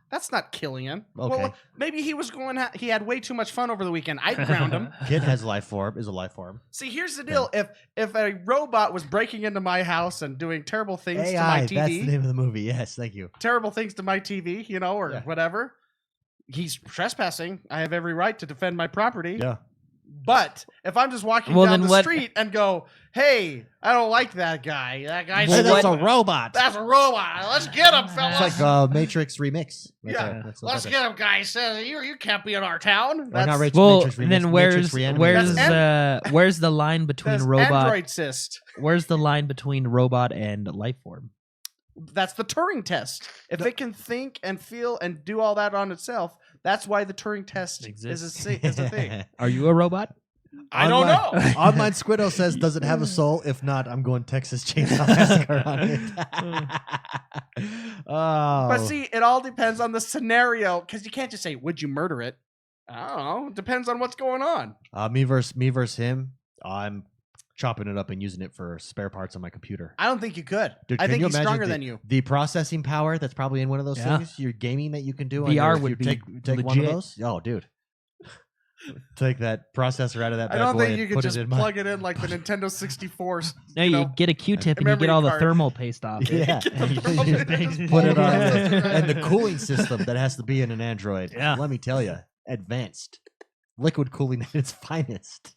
That's not killing him. Okay. Well, maybe he was he had way too much fun over the weekend. I'd ground him. Kit has a life form. Is a life form. See, here's the deal. If a robot was breaking into my house and doing terrible things to my AI. TV, That's the name of the movie. Yes, thank you. terrible things to my TV, or Yeah. whatever, he's trespassing. I have every right to defend my property. Yeah. But if I'm just walking Well, down then the what- street and go, "Hey, I don't like that guy. That guy's Well, Hey, that's a stupid. robot. That's a robot. Let's get him, fellas. It's like Matrix Remix. Right Yeah. there. That's Let's like get him, guys. You can't be in our town." Or not That's, Matrix, Well, Matrix Remix, then Matrix Reanimated. where's the line between that's robot? Android cyst. Where's the line between robot and life form? That's the Turing test. If it can think and feel and do all that on itself, that's why the Turing test Exists. is a thing. Are you a robot? I don't know. Online Squiddo says, "Does it have a soul? If not, I'm going Texas Chainsaw Massacre on it." Oh, But see, it all depends on the scenario, because you can't just say, "Would you murder it?" I don't know. It depends on what's going on. me versus him. I'm chopping it up and using it for spare parts on my computer. I don't think you could. Dude, I can think you he's imagine stronger the, than you. The processing power that's probably in one of those Yeah. things. Your gaming that you can do. VR on would you be take one of legit. those. Oh, dude, take that processor out of that. I bad don't boy think and you could put just it in my- plug it in like the Nintendo 64. No, you get a Q-tip and you memory get all the card. thermal paste off. Yeah. Get the And you thermal just paste and just put it blow on it there. out. And the cooling system that has to be in an Android. Yeah. Let me tell you, advanced. Liquid cooling at its finest.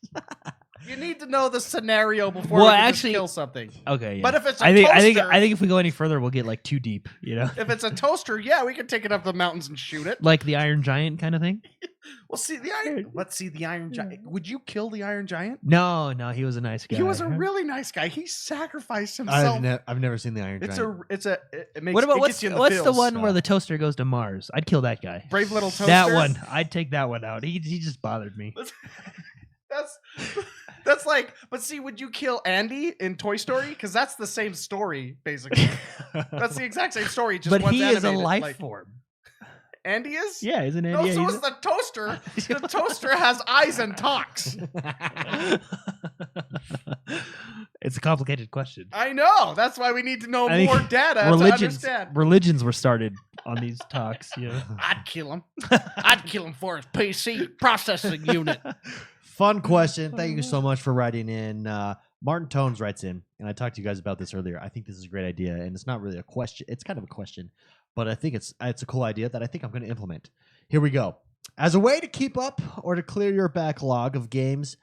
You need to know the scenario before Well, you can actually- just kill something. Okay, yeah. But if it's a I think toaster- if we go any further, we'll get like too deep. If it's a toaster, yeah, we can take it up the mountains and shoot it. Like the Iron Giant kind of thing. Well, see the iron. Let's see the Iron Giant. Would you kill the Iron Giant? No, he was a nice guy. He was a really nice guy. He sacrificed himself. I've never seen the Iron It's Giant. it makes. What about it what's gets you in the feels. one where the toaster goes to Mars? I'd kill that guy. Brave Little Toaster? That one, I'd take that one out. He just bothered me. That's like. But see, would you kill Andy in Toy Story? Because that's the same story, basically. That's the exact same story. Just But one's he is a animated, life like- form. Andy is? Yeah, isn't No, Andy? so is the toaster. The toaster has eyes and talks. It's a complicated question. I know. That's why we need to know I think more data to understand. Religions were started on these talks. Yeah. I'd kill him. I'd kill him for his PC processing unit. Fun question. Thank you so much for writing in. Martin Tones writes in, and I talked to you guys about this earlier. I think this is a great idea, and it's not really a question. It's kind of a question, but I think it's a cool idea that I think I'm going to implement. Here we go. As a way to keep up or to clear your backlog of games,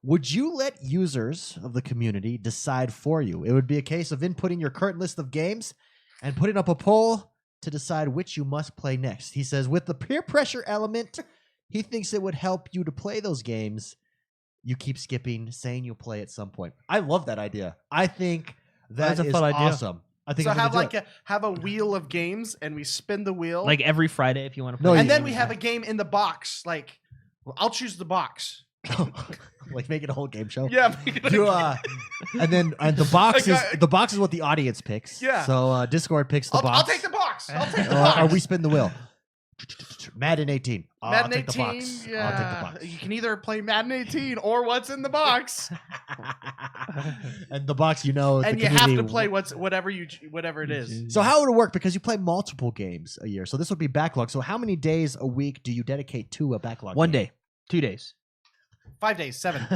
would you let users of the community decide for you? It would be a case of inputting your current list of games and putting up a poll to decide which you must play next. He says with the peer pressure element, he thinks it would help you to play those games you keep skipping, saying you'll play at some point. I love that idea. I think that is awesome. I think so. I'm Have a wheel of games, and we spin the wheel Like every Friday, if you want to No, play. and then we have a game in the box. Like, I'll choose the box. like make it a whole game show. Yeah. And the box is what the audience picks. Yeah. So Discord picks the box. I'll take the box. I'll take the box. Or we spin the wheel. Madden 18. Madden I'll take 18. the box. Yeah. I'll take the box. You can either play Madden 18 or what's in the box, And the box, you know, and the you have to community- play whatever it is. So how would it work? Because you play multiple games a year, so this would be backlog. So how many days a week do you dedicate to a backlog? 1 game? day, 2 days. 5 days, 7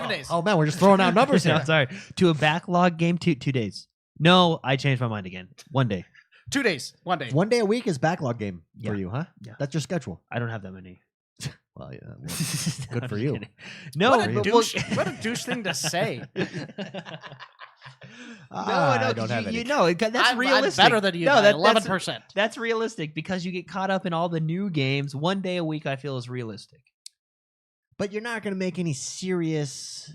days. Oh man, we're just throwing out numbers here. No, sorry, to a backlog game, 2 days. No, I changed my mind again. 1 day. 2 days, 1 day. 1 day a week is backlog game for Yeah. you, huh? Yeah. That's your schedule. I don't have that many. Well, yeah. Well, I'm good for just you. kidding. No, What a but douche! What a douche thing to say. I don't have any. That's I'm realistic. better than you. No, by that's 11%. That's realistic because you get caught up in all the new games. 1 day a week, I feel, is realistic. But you're not going to make any serious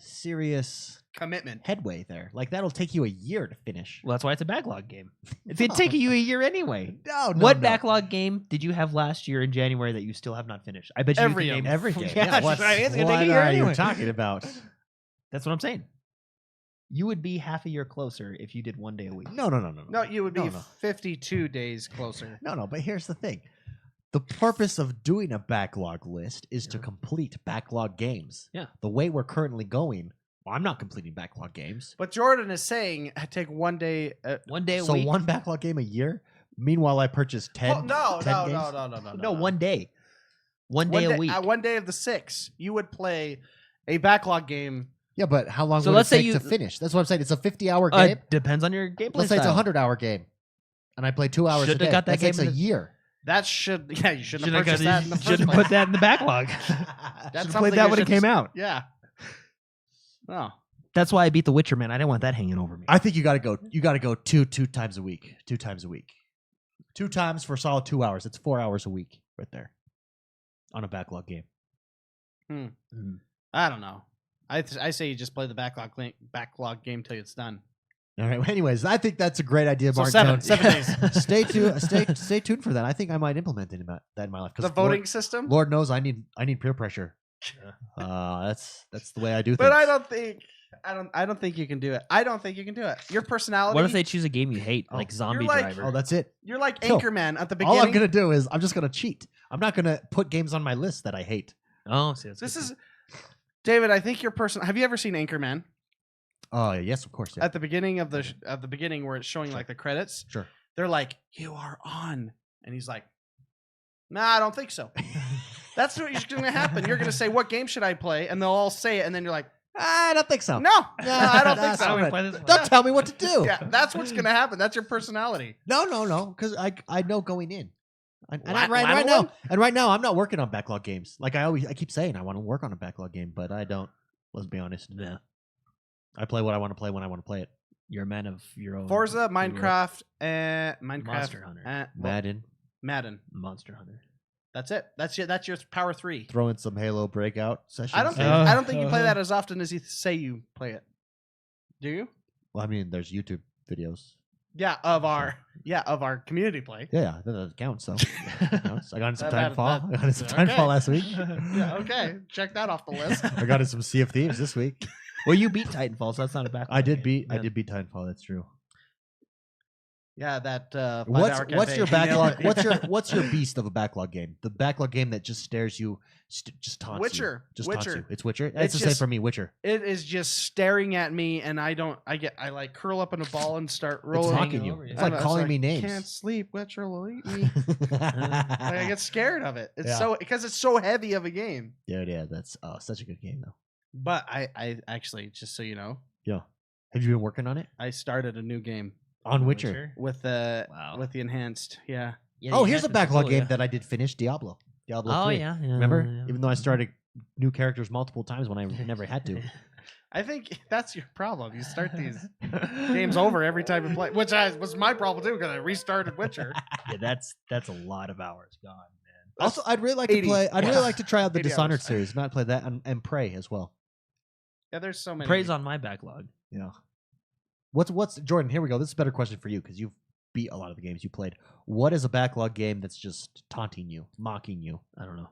Commitment. headway there. Like that'll take you a year to finish. Well, that's why it's a backlog game. It'd take you a year anyway. No, What backlog game did you have last year in January that you still have not finished? I bet you Every can name every game? Yeah, what that's right. It's gonna what take a year are anyway. you talking about? That's what I'm saying. You would be half a year closer if you did 1 day a week. No. No, you would be No. 52 days closer. No, but here's the thing. The purpose of doing a backlog list is to Yeah. complete backlog games. Yeah. The way we're currently going, I'm not completing backlog games. But Jordan is saying take 1 day. 1 day a So week. one backlog game a year? Meanwhile, I purchased 10 no, 10 no, games? no. No, 1 day. 1 day a week. 1 day of the 6, you would play a backlog game. Yeah, but how long So would let's it say take to you- finish? That's what I'm saying. It's a 50-hour game. Depends on your gameplay Let's say it's a style. 100-hour game. And I play 2 hours Shouldn't a have day. got that Takes game a in the- year. That should, yeah, you shouldn't have purchased that in the first Shouldn't place. put that in the backlog. That's Should have something played that you when it should came just- out. Yeah. Oh. That's why I beat The Witcher, man. I didn't want that hanging over me. I think you got to go. You got to go two times a week. 2 times a week. 2 times for a solid 2 hours. It's 4 hours a week right there on a backlog game. I don't know. I say you just play the backlog game till it's done. All right. Well, anyways, I think that's a great idea, So Martin. 7 days. Stay tuned for that. I think I might implement that in my life. 'cause The voting system. Lord knows I need peer pressure. That's the way I do things. But I don't think you can do it. I don't think you can do it. Your personality. What if they choose a game you hate, like Zombie like- Driver? Oh, that's it. You're like Kill. Anchorman at the beginning. All I'm gonna do is I'm just gonna cheat. I'm not gonna put games on my list that I hate. Oh, see, that's This good. is David. I think your person. Have you ever seen Anchorman? Oh yes, of course. Yeah. At the beginning of the beginning where it's showing like the credits, Sure. they're like, "You are on," and he's like, "Nah, I don't think so." That's what's going to happen. You're going to say, "What game should I play?" And they'll all say it, and then you're like, I don't think so. "No, I don't think That's so." all right. Play this one. Don't tell me what to do. Yeah, that's what's going to happen. That's your personality. No, because I know going in. Right now I'm not working on backlog games. Like I keep saying I want to work on a backlog game, but I don't. Let's be honest. Yeah. I play what I want to play when I want to play it. You're a man of your own. Forza, free will. Minecraft, and Monster Hunter. Madden. Monster Hunter. That's it. That's your power 3. Throw in some Halo breakout sessions. I don't think you play that as often as you say you play it. Do you? Well, I mean, there's YouTube videos. Yeah, of our community play. Yeah, that counts. So that counts. I got in some That- Titanfall. I got in some okay. Titanfall last week. Yeah, okay. Check that off the list. I got in some Sea of Thieves this week. Well, you beat Titanfall, so that's not a backlog. I did game. beat Titanfall. That's true. Yeah, that What's your backlog? Nailed it. What's your beast of a backlog game? The backlog game that just stares you, just taunts Witcher. you. Just Witcher. taunts you. It's Witcher. That's It's the same just- for me. Witcher. It is just staring at me, and I like curl up in a ball and start rolling. It's mocking you. over you. It's like I'm calling like, me names. Can't sleep. Witcher will eat me. Like, I get scared of it. It's Yeah. because it's so heavy of a game. Yeah. That's such a good game though. But I actually, just so you know, Yeah. Have you been working on it? I started a new game On Witcher. with the Wow. with the enhanced. Yeah. Yeah, Oh, you here's a have to- backlog oh, game yeah. that I did finish. Diablo 3. Oh yeah. Remember? yeah. Even though I started new characters multiple times when I never had to. I think that's your problem. You start these games over every time you play, which was my problem too because I restarted Witcher. Yeah, that's a lot of hours gone, man. Also, I'd really like to 80. play. I'd really Yeah. like to try out the 80 Dishonored hours. series, not play that, and Prey as well. Yeah, there's so many. Praise on my backlog. Yeah. What's Jordan? Here we go. This is a better question for you because you've beat a lot of the games you played. What is a backlog game that's just taunting you, mocking you? I don't know.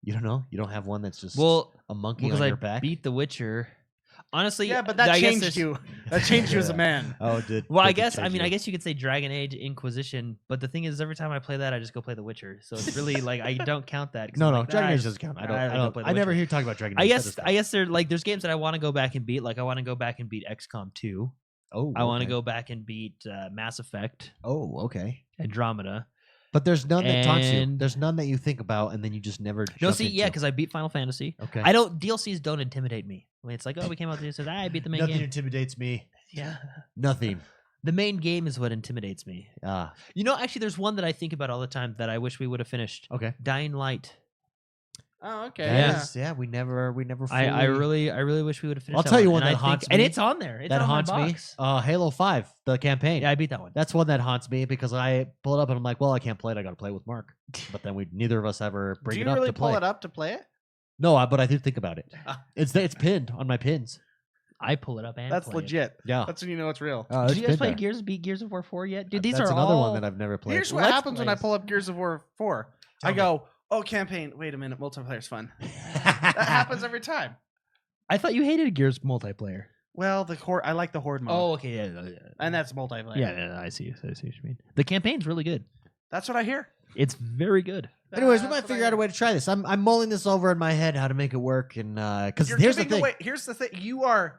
You don't know? You don't have one that's just Well, a monkey because on I your back? beat The Witcher. Honestly, Yeah, but that I guess changed there's- you. That changed you as a Yeah. man. Oh, it did. Well, it I did guess change I you. guess you could say Dragon Age Inquisition, but the thing is, every time I play that, I just go play The Witcher. So it's really like I don't count that. 'cause No, I'm no, like, Dragon "Ah, Age doesn't count. I I don't. gotta I go don't. play The I never Witcher." hear you talk about Dragon I Age. That guess doesn't I guess they're like there's games that I want to go back and beat. Like I want to go back and beat XCOM 2. count. Oh, I want to okay. go back and beat Mass Effect, Oh, okay. Andromeda. But there's none that taunts you. And- There's none that you think about and then you just never. No, jump see, yeah, into. because I beat Final Fantasy. Okay. I don't DLCs don't intimidate me. I mean, it's like, oh, we came out with this, I beat the main Nothing game. intimidates me. Yeah, Nothing. the main game is what intimidates me. Ah, You know, actually, there's one that I think about all the time that I wish we would have finished. okay. Dying Light. Oh, okay. That Yeah. is- yeah. We never. Fully, I really wish we would have finished. I'll that tell you one that and I haunts think, and me. it's on there. It's that on haunts my me. box. Halo 5, the campaign. Yeah, I beat that one. That's one that haunts me because I pull it up and I'm like, well, I can't play it. I got to play with Mark. But then neither of us ever bring Do you it up really to play. pull it up to play it? No, but I do think about it. It's pinned on my pins. I pull it up and That's play it. legit. Yeah. That's when you know it's real. Oh, Did it's you guys pinned play there. beat Gears of War 4 yet? Dude, these That's are another all one that I've never played. Here's what Let's happens when I plays. pull up Gears of War 4. Tell I me. go, oh, campaign. Wait a minute, multiplayer's fun. That happens every time. I thought you hated Gears multiplayer. Well, the horde. I like the horde mode. Oh, okay, yeah. and that's multiplayer. Yeah, I see what you mean. The campaign's really good. That's what I hear. It's very good. Anyways, we That's might what figure I out a hear. way to try this. I'm mulling this over in my head how to make it work, and because You're here's the giving thing. away. Here's the thing. You are.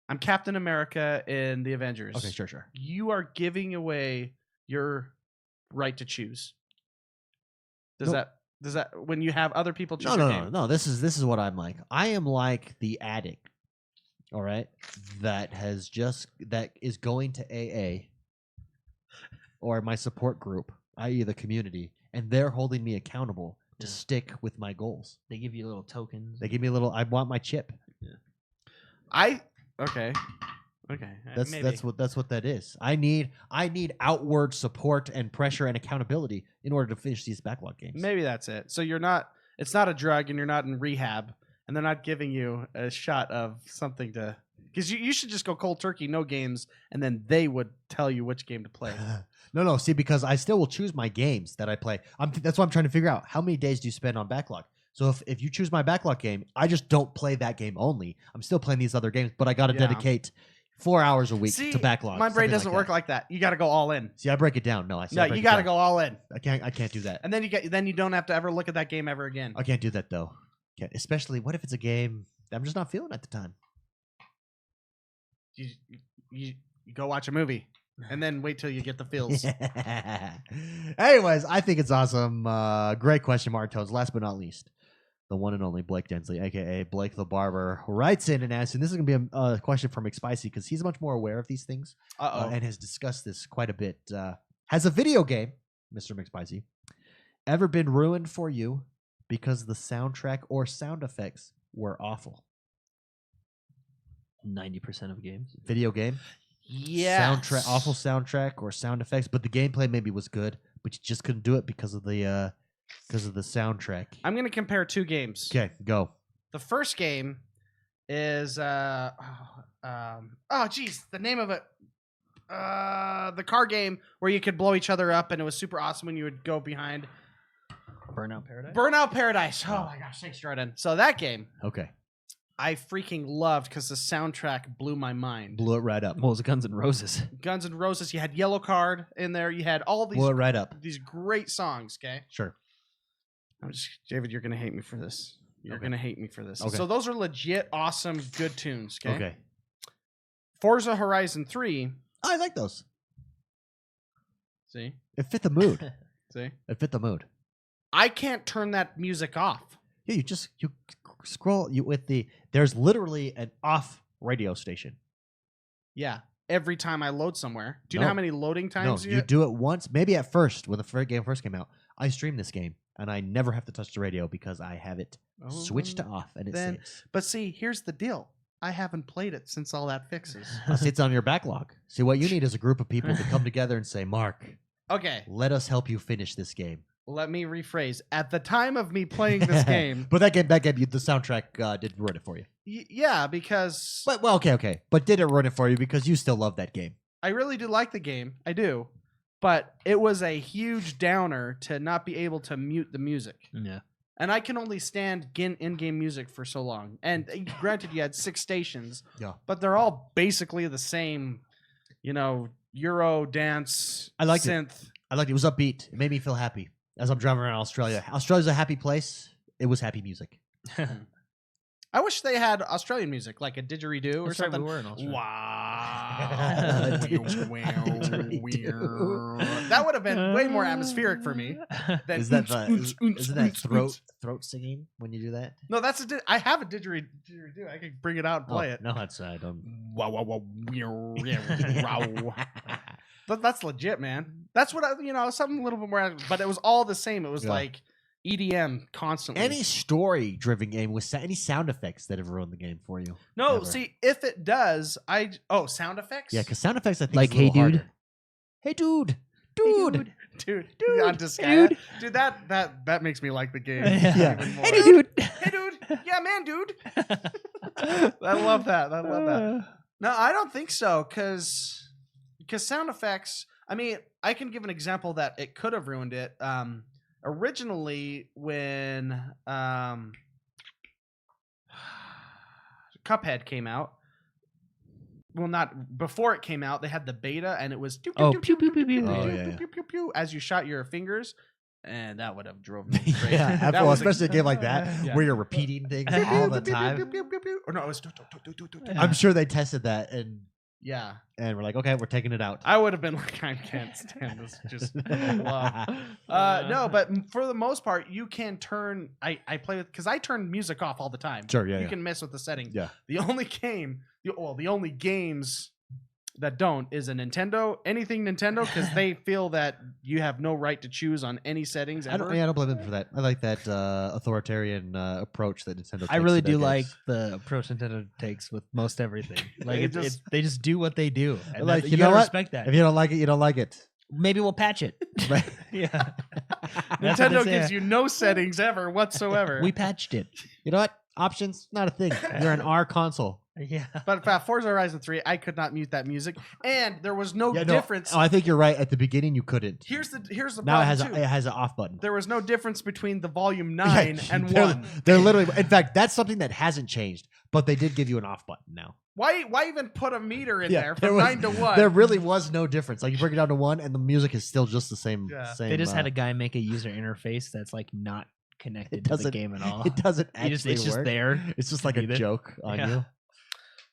I'm Captain America in the Avengers. Okay, sure. You are giving away your right to choose. Does Nope. that when you have other people choose No. your game? This is what I'm like. I am like the addict. All right, that is going to AA or my support group, i.e., the community, and they're holding me accountable to Yeah. stick with my goals. They give you little tokens. They give me a little. I want my chip. Okay. Maybe. That's what that is. I need outward support and pressure and accountability in order to finish these backlog games. Maybe that's it. So you're not. It's not a drug, and you're not in rehab, and they're not giving you a shot of something to. Because you should just go cold turkey, no games, and then they would tell you which game to play. No. See, because I still will choose my games that I play. That's what I'm trying to figure out. How many days do you spend on backlog? So if you choose my backlog game, I just don't play that game only. I'm still playing these other games, but I got to Yeah. dedicate 4 hours a week See, to backlog. my brain something doesn't work that. like that. You got to go all in. See, I break it down. No, I No, you got to go all in, I can't do that. and then you don't have to ever look at that game ever again. I can't do that though. Especially what if it's a game that I'm just not feeling at the time. You go watch a movie, and then wait till you get the feels. Anyways, I think it's awesome. Great question, Martones. Last but not least, the one and only Blake Densley, aka Blake the Barber, writes in and asks, and this is going to be a question from McSpicy because he's much more aware of these things and has discussed this quite a bit. Has a video game, Mr. McSpicy, ever been ruined for you because the soundtrack or sound effects were awful? 90% of games. Video game? Yeah. Awful soundtrack or sound effects, but the gameplay maybe was good, but you just couldn't do it because of the soundtrack. I'm gonna compare two games. Okay, go. The first game is the name of it. The car game where you could blow each other up, and it was super awesome when you would go behind. Burnout Paradise. Burnout Paradise. Oh my gosh, thanks, Jordan. So that game, Okay. I freaking loved because the soundtrack blew my mind. Blew it right up. What was Guns N' Roses? Guns N' Roses. You had Yellow Card in there. You had all these. Blew it right up. These great songs. Okay. Sure. David, you're gonna hate me for this. You're gonna hate me for this. Okay. So those are legit, awesome, good tunes. Okay. Okay. Forza Horizon 3. I like those. See. It fit the mood. See. It fit the mood. I can't turn that music off. Yeah, you scroll with there's literally an off radio station. Yeah. Every time I load somewhere. Do you know No. how many loading times you do it once. Maybe at first, when the game first came out, I streamed this game and I never have to touch the radio because I have it switched to off and it saves. But see, here's the deal. I haven't played it since all that fixes. See, it's on your backlog. See, what you need is a group of people to come together and say, Mark, Okay. let us help you finish this game. Let me rephrase. At the time of me playing this game. But that game, the soundtrack did ruin it for you. Yeah, because But okay. But did it ruin it for you because you still love that game? I really do like the game. I do. But it was a huge downer to not be able to mute the music. Yeah. And I can only stand in-game music for so long. And granted, you had 6 stations. Yeah. But they're all basically the same, Euro dance I liked synth. I liked it. It was upbeat. It made me feel happy as I'm driving around Australia. Australia's a happy place. It was happy music. I wish they had Australian music, like a didgeridoo or That's right, something. we were in Australia. Wow. Didgeridoo. That would have been way more atmospheric for me. Than Isn't that throat? throat singing when you do that? No, that's I have a didgeridoo. I can bring it out and play it. No, that's I don't. Wow, wow, wow, wow. But that's legit, man. That's what something a little bit more. But it was all the same. It was like EDM constantly. Any story-driven game with any sound effects that have ruined the game for you? No, Never. see, if it does, sound effects. Yeah, because sound effects I think Like, is a little hey, dude. harder. Hey dude, dude. Dude, on dude. dude, that makes me like the game. Yeah. Even more. Hey, dude. Hey, dude. Yeah, man, dude. I love that. No, I don't think so, because sound effects. I mean, I can give an example that it could have ruined it. Originally, when Cuphead came out, well, not before it came out, they had the beta, and it was pew pew pew pew pew pew pew pew pew as you shot your fingers, and that would have drove me crazy. Yeah, That was especially a game like that Yeah. where you're repeating things all the time. Or no, it was I'm sure they tested that and yeah. we're like, okay, we're taking it out. I would have been like, I can't stand this. Just love. No, but for the most part, you can turn. I play with because I turn music off all the time. Sure, yeah, You yeah. can mess with the settings. Yeah. The only games that don't is a Nintendo. Anything Nintendo, because they feel that you have no right to choose on any settings ever. I don't blame them for that. I like that authoritarian approach that Nintendo takes. I really to their do like games. the approach Nintendo takes with most everything. Like They they just do what they do. And Like, that, you you know gotta what? respect that. If you don't like it, you don't like it. Maybe we'll patch it. Right? Yeah. Nintendo gives you no settings ever whatsoever. We patched it. You know what? Options, not a thing. You're an R console. Yeah. But Forza Horizon 3, I could not mute that music, and there was no difference. I think you're right. At the beginning, you couldn't. Here's the Now problem it has an off button. There was no difference between the volume 9 and they're, 1. They're literally. In fact, that's something that hasn't changed. But they did give you an off button now. Why even put a meter in there there from was- 9 to 1? There really was no difference. Like you bring it down to 1, and the music is still just the same. Yeah. Same They just had a guy make a user interface that's like not connected It to the doesn't- game at all. It doesn't actually It's just work. there. It's just like a Either. joke on Yeah. you.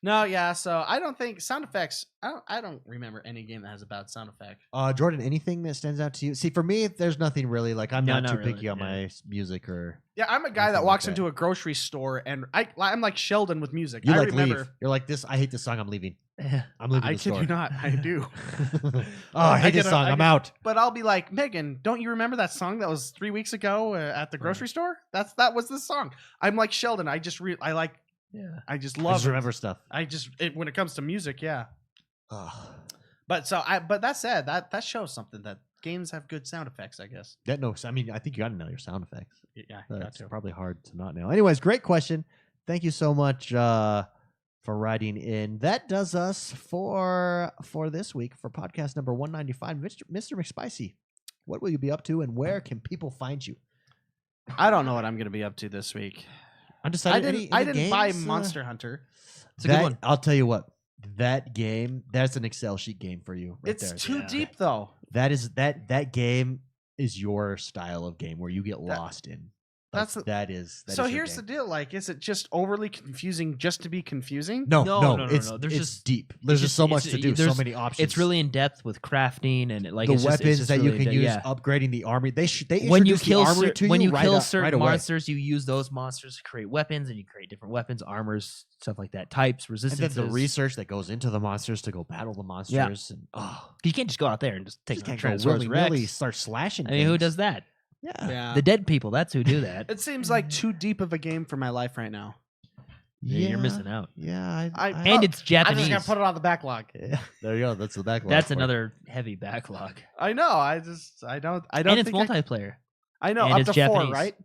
No, yeah. So I don't think sound effects. I don't remember any game that has a bad sound effect. Jordan, anything that stands out to you? See, for me, there's nothing really. Like I'm No, not too not really, picky on yeah. my music or. Yeah, I'm a guy that Anything walks like that. into a grocery store and I'm like Sheldon with music. You I like remember. leave. You're like this. I hate this song. I'm leaving. I'm leaving I the kid store. you not. I do. I hate this song. I'm out. But I'll be like, Megan, don't you remember that song that was 3 weeks ago at the grocery store? That was the song. I'm like Sheldon. I just I like. Yeah. I just I love. just it. remember stuff. When it comes to music, yeah. Ugh. But that said, that shows something that games have good sound effects, I guess. That no, I mean, I think you got to know your sound effects. Yeah, you got That's to. probably hard to not know. Anyways, great question. Thank you so much for writing in. That does us for this week for podcast number 195. Mr. McSpicy, what will you be up to, and where can people find you? I don't know what I'm going to be up to this week. Undecided. I didn't buy games, Monster Hunter. It's a good one. I'll tell you what. That game, that's an Excel sheet game for you. Right It's there. too deep though. That game is your style of game where you get lost in. Like, So here's the deal. Like, is it just overly confusing just to be confusing? No. There's It's just deep. There's just so much to do. So many options. It's really in depth with crafting and like the weapons that you can use, yeah. upgrading the army. They when you introduce kill the armory to when you right kill up- certain right away. monsters, you use those monsters to create weapons, and you create different weapons, armors, stuff like that, types, And resistances. then the research that goes into the monsters to go battle the monsters. And you can't just go out there and just take you can't a go willy-nilly Rex. start slashing. I mean, who things. does that? Yeah. The dead people. That's who do that. It seems like too deep of a game for my life right now. Yeah, you're missing out. Yeah, And it's I Japanese. just gotta put it on the backlog. yeah, there you go. That's the backlog. That's for it. another heavy backlog. I know. I don't. And it's think multiplayer. I know. and Up it's to Japanese. 4, right?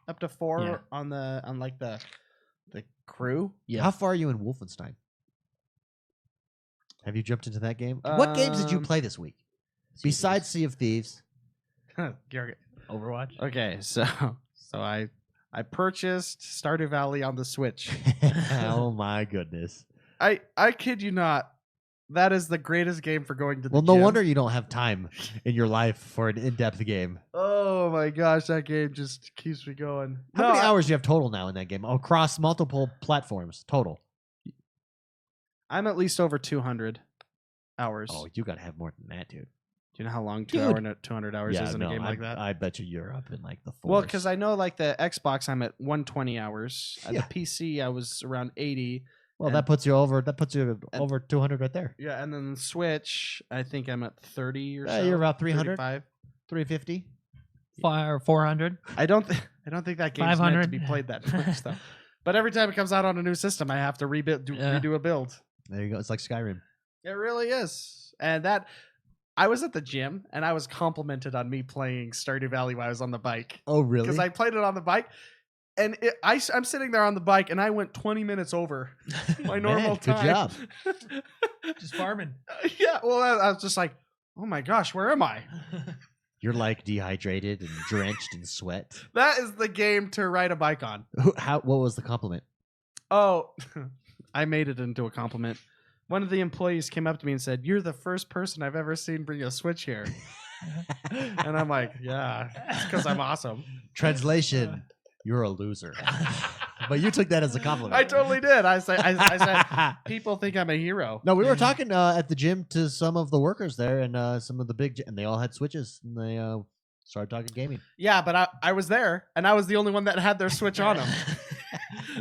Up to 4 Yeah. on the crew. Yeah. How far are you in Wolfenstein? Have you jumped into that game? What games did you play this week besides Sea of Thieves? Overwatch. Okay, so I purchased Stardew Valley on the Switch. Oh my goodness! I kid you not. That is the greatest game for going to the Well, no gym. wonder you don't have time in your life for an in-depth game. Oh my gosh, that game just keeps me going. How many hours do you have total now in that game across multiple platforms total? I'm at least over 200 hours. Oh, you got to have more than that, dude. Do you know how long Dude. 200 hours is in a game like that? I bet you're up in like the 4s. Well, because I know like the Xbox, I'm at 120 hours. At Yeah. the PC, I was around 80. well, and- that puts you over 200 right there. Yeah, and then the Switch, I think I'm at 30 or Yeah, so. you're about 300. 35. 350. 400. I don't think that game's meant to 500. be played that much though. But every time it comes out on a new system, I have to redo a build. There you go. It's like Skyrim. It really is. And that I was at the gym and I was complimented on me playing Stardew Valley while I was on the bike. Oh, really? Because I played it on the bike. And I'm sitting there on the bike and I went 20 minutes over my normal Man, time. good job. Just farming. Yeah. Well, I was just like, oh my gosh, where am I? You're like dehydrated and drenched in sweat. That is the game to ride a bike on. What was the compliment? Oh, I made it into a compliment. One of the employees came up to me and said, "You're the first person I've ever seen bring a Switch here." And I'm like, yeah, it's because I'm awesome. Translation: you're a loser. But you took that as a compliment. I totally did. I said, people think I'm a hero. No, we were talking at the gym to some of the workers there, and some of the and they all had Switches, and they started talking gaming. Yeah, but I was there, and I was the only one that had their Switch on them.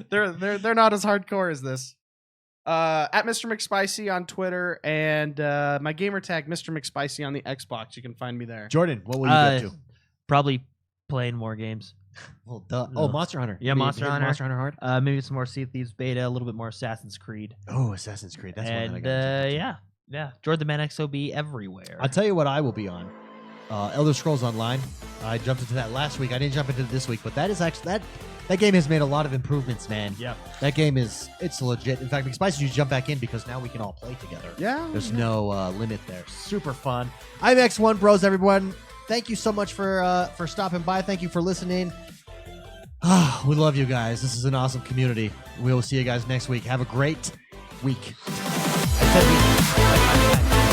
They're not as hardcore as this. At Mr. McSpicy on Twitter, and my gamer tag Mr. McSpicy on the Xbox. You can find me there. Jordan, what will you get to? Probably playing more games. Well, duh. No. Oh, Monster Hunter. Yeah, You Monster hit Hunter. Monster Hunter hard. Maybe some more Sea of Thieves beta, a little bit more Assassin's Creed. Oh, Assassin's Creed. That's one that I And got. yeah, Jordan the Man XOB everywhere. I'll tell you what I will be on. Elder Scrolls Online. I jumped into that last week. I didn't jump into it this week, but that is actually that game has made a lot of improvements, man. Yeah. That game it's legit. In fact, McSpicy should jump back in because now we can all play together. Yeah. There's no limit there. Super fun. I'm XoneBros, everyone. Thank you so much for stopping by. Thank you for listening. We love you guys. This is an awesome community. We will see you guys next week. Have a great week. I said week.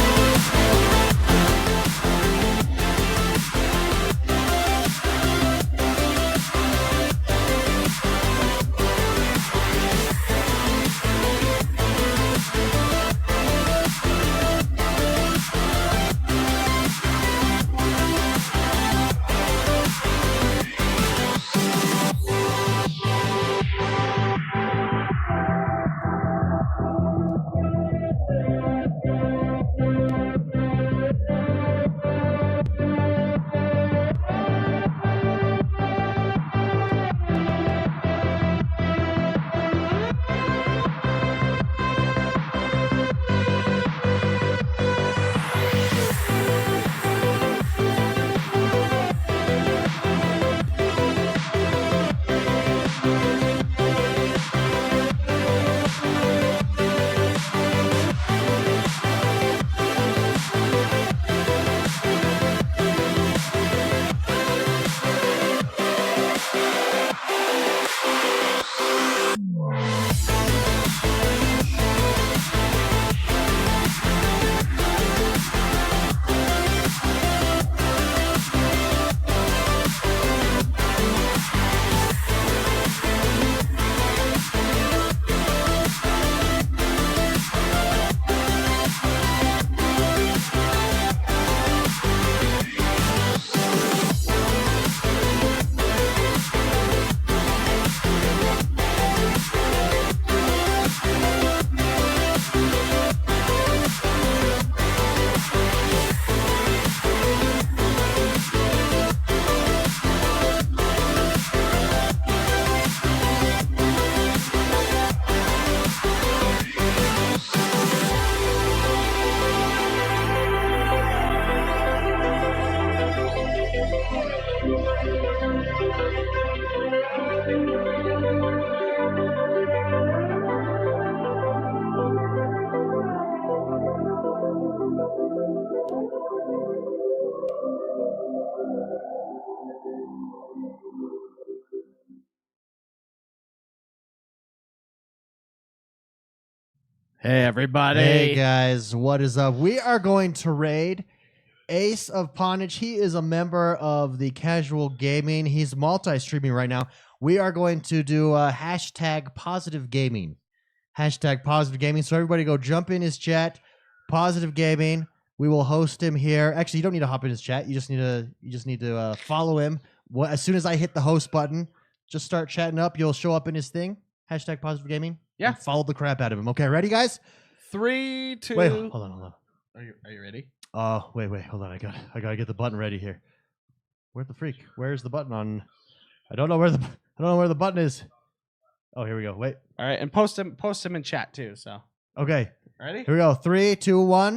Hey, everybody. Hey, guys. What is up? We are going to raid Ace of Ponage. He is a member of the Casual Gaming. He's multi-streaming right now. We are going to do hashtag positive gaming. Hashtag positive gaming. So everybody go jump in his chat. Positive gaming. We will host him here. Actually, you don't need to hop in his chat. You just need to follow him. As soon as I hit the host button, just start chatting up. You'll show up in his thing. Hashtag positive gaming. Yeah. And follow the crap out of him. Okay, ready, guys? 3, 2. Wait, hold on. Are you ready? Oh, wait, hold on. I gotta get the button ready here. Where's the freak? Where's the button on? I don't know where the button is. Oh, here we go. Wait. All right, and post him in chat too. So okay, ready? Here we go. 3, 2, 1.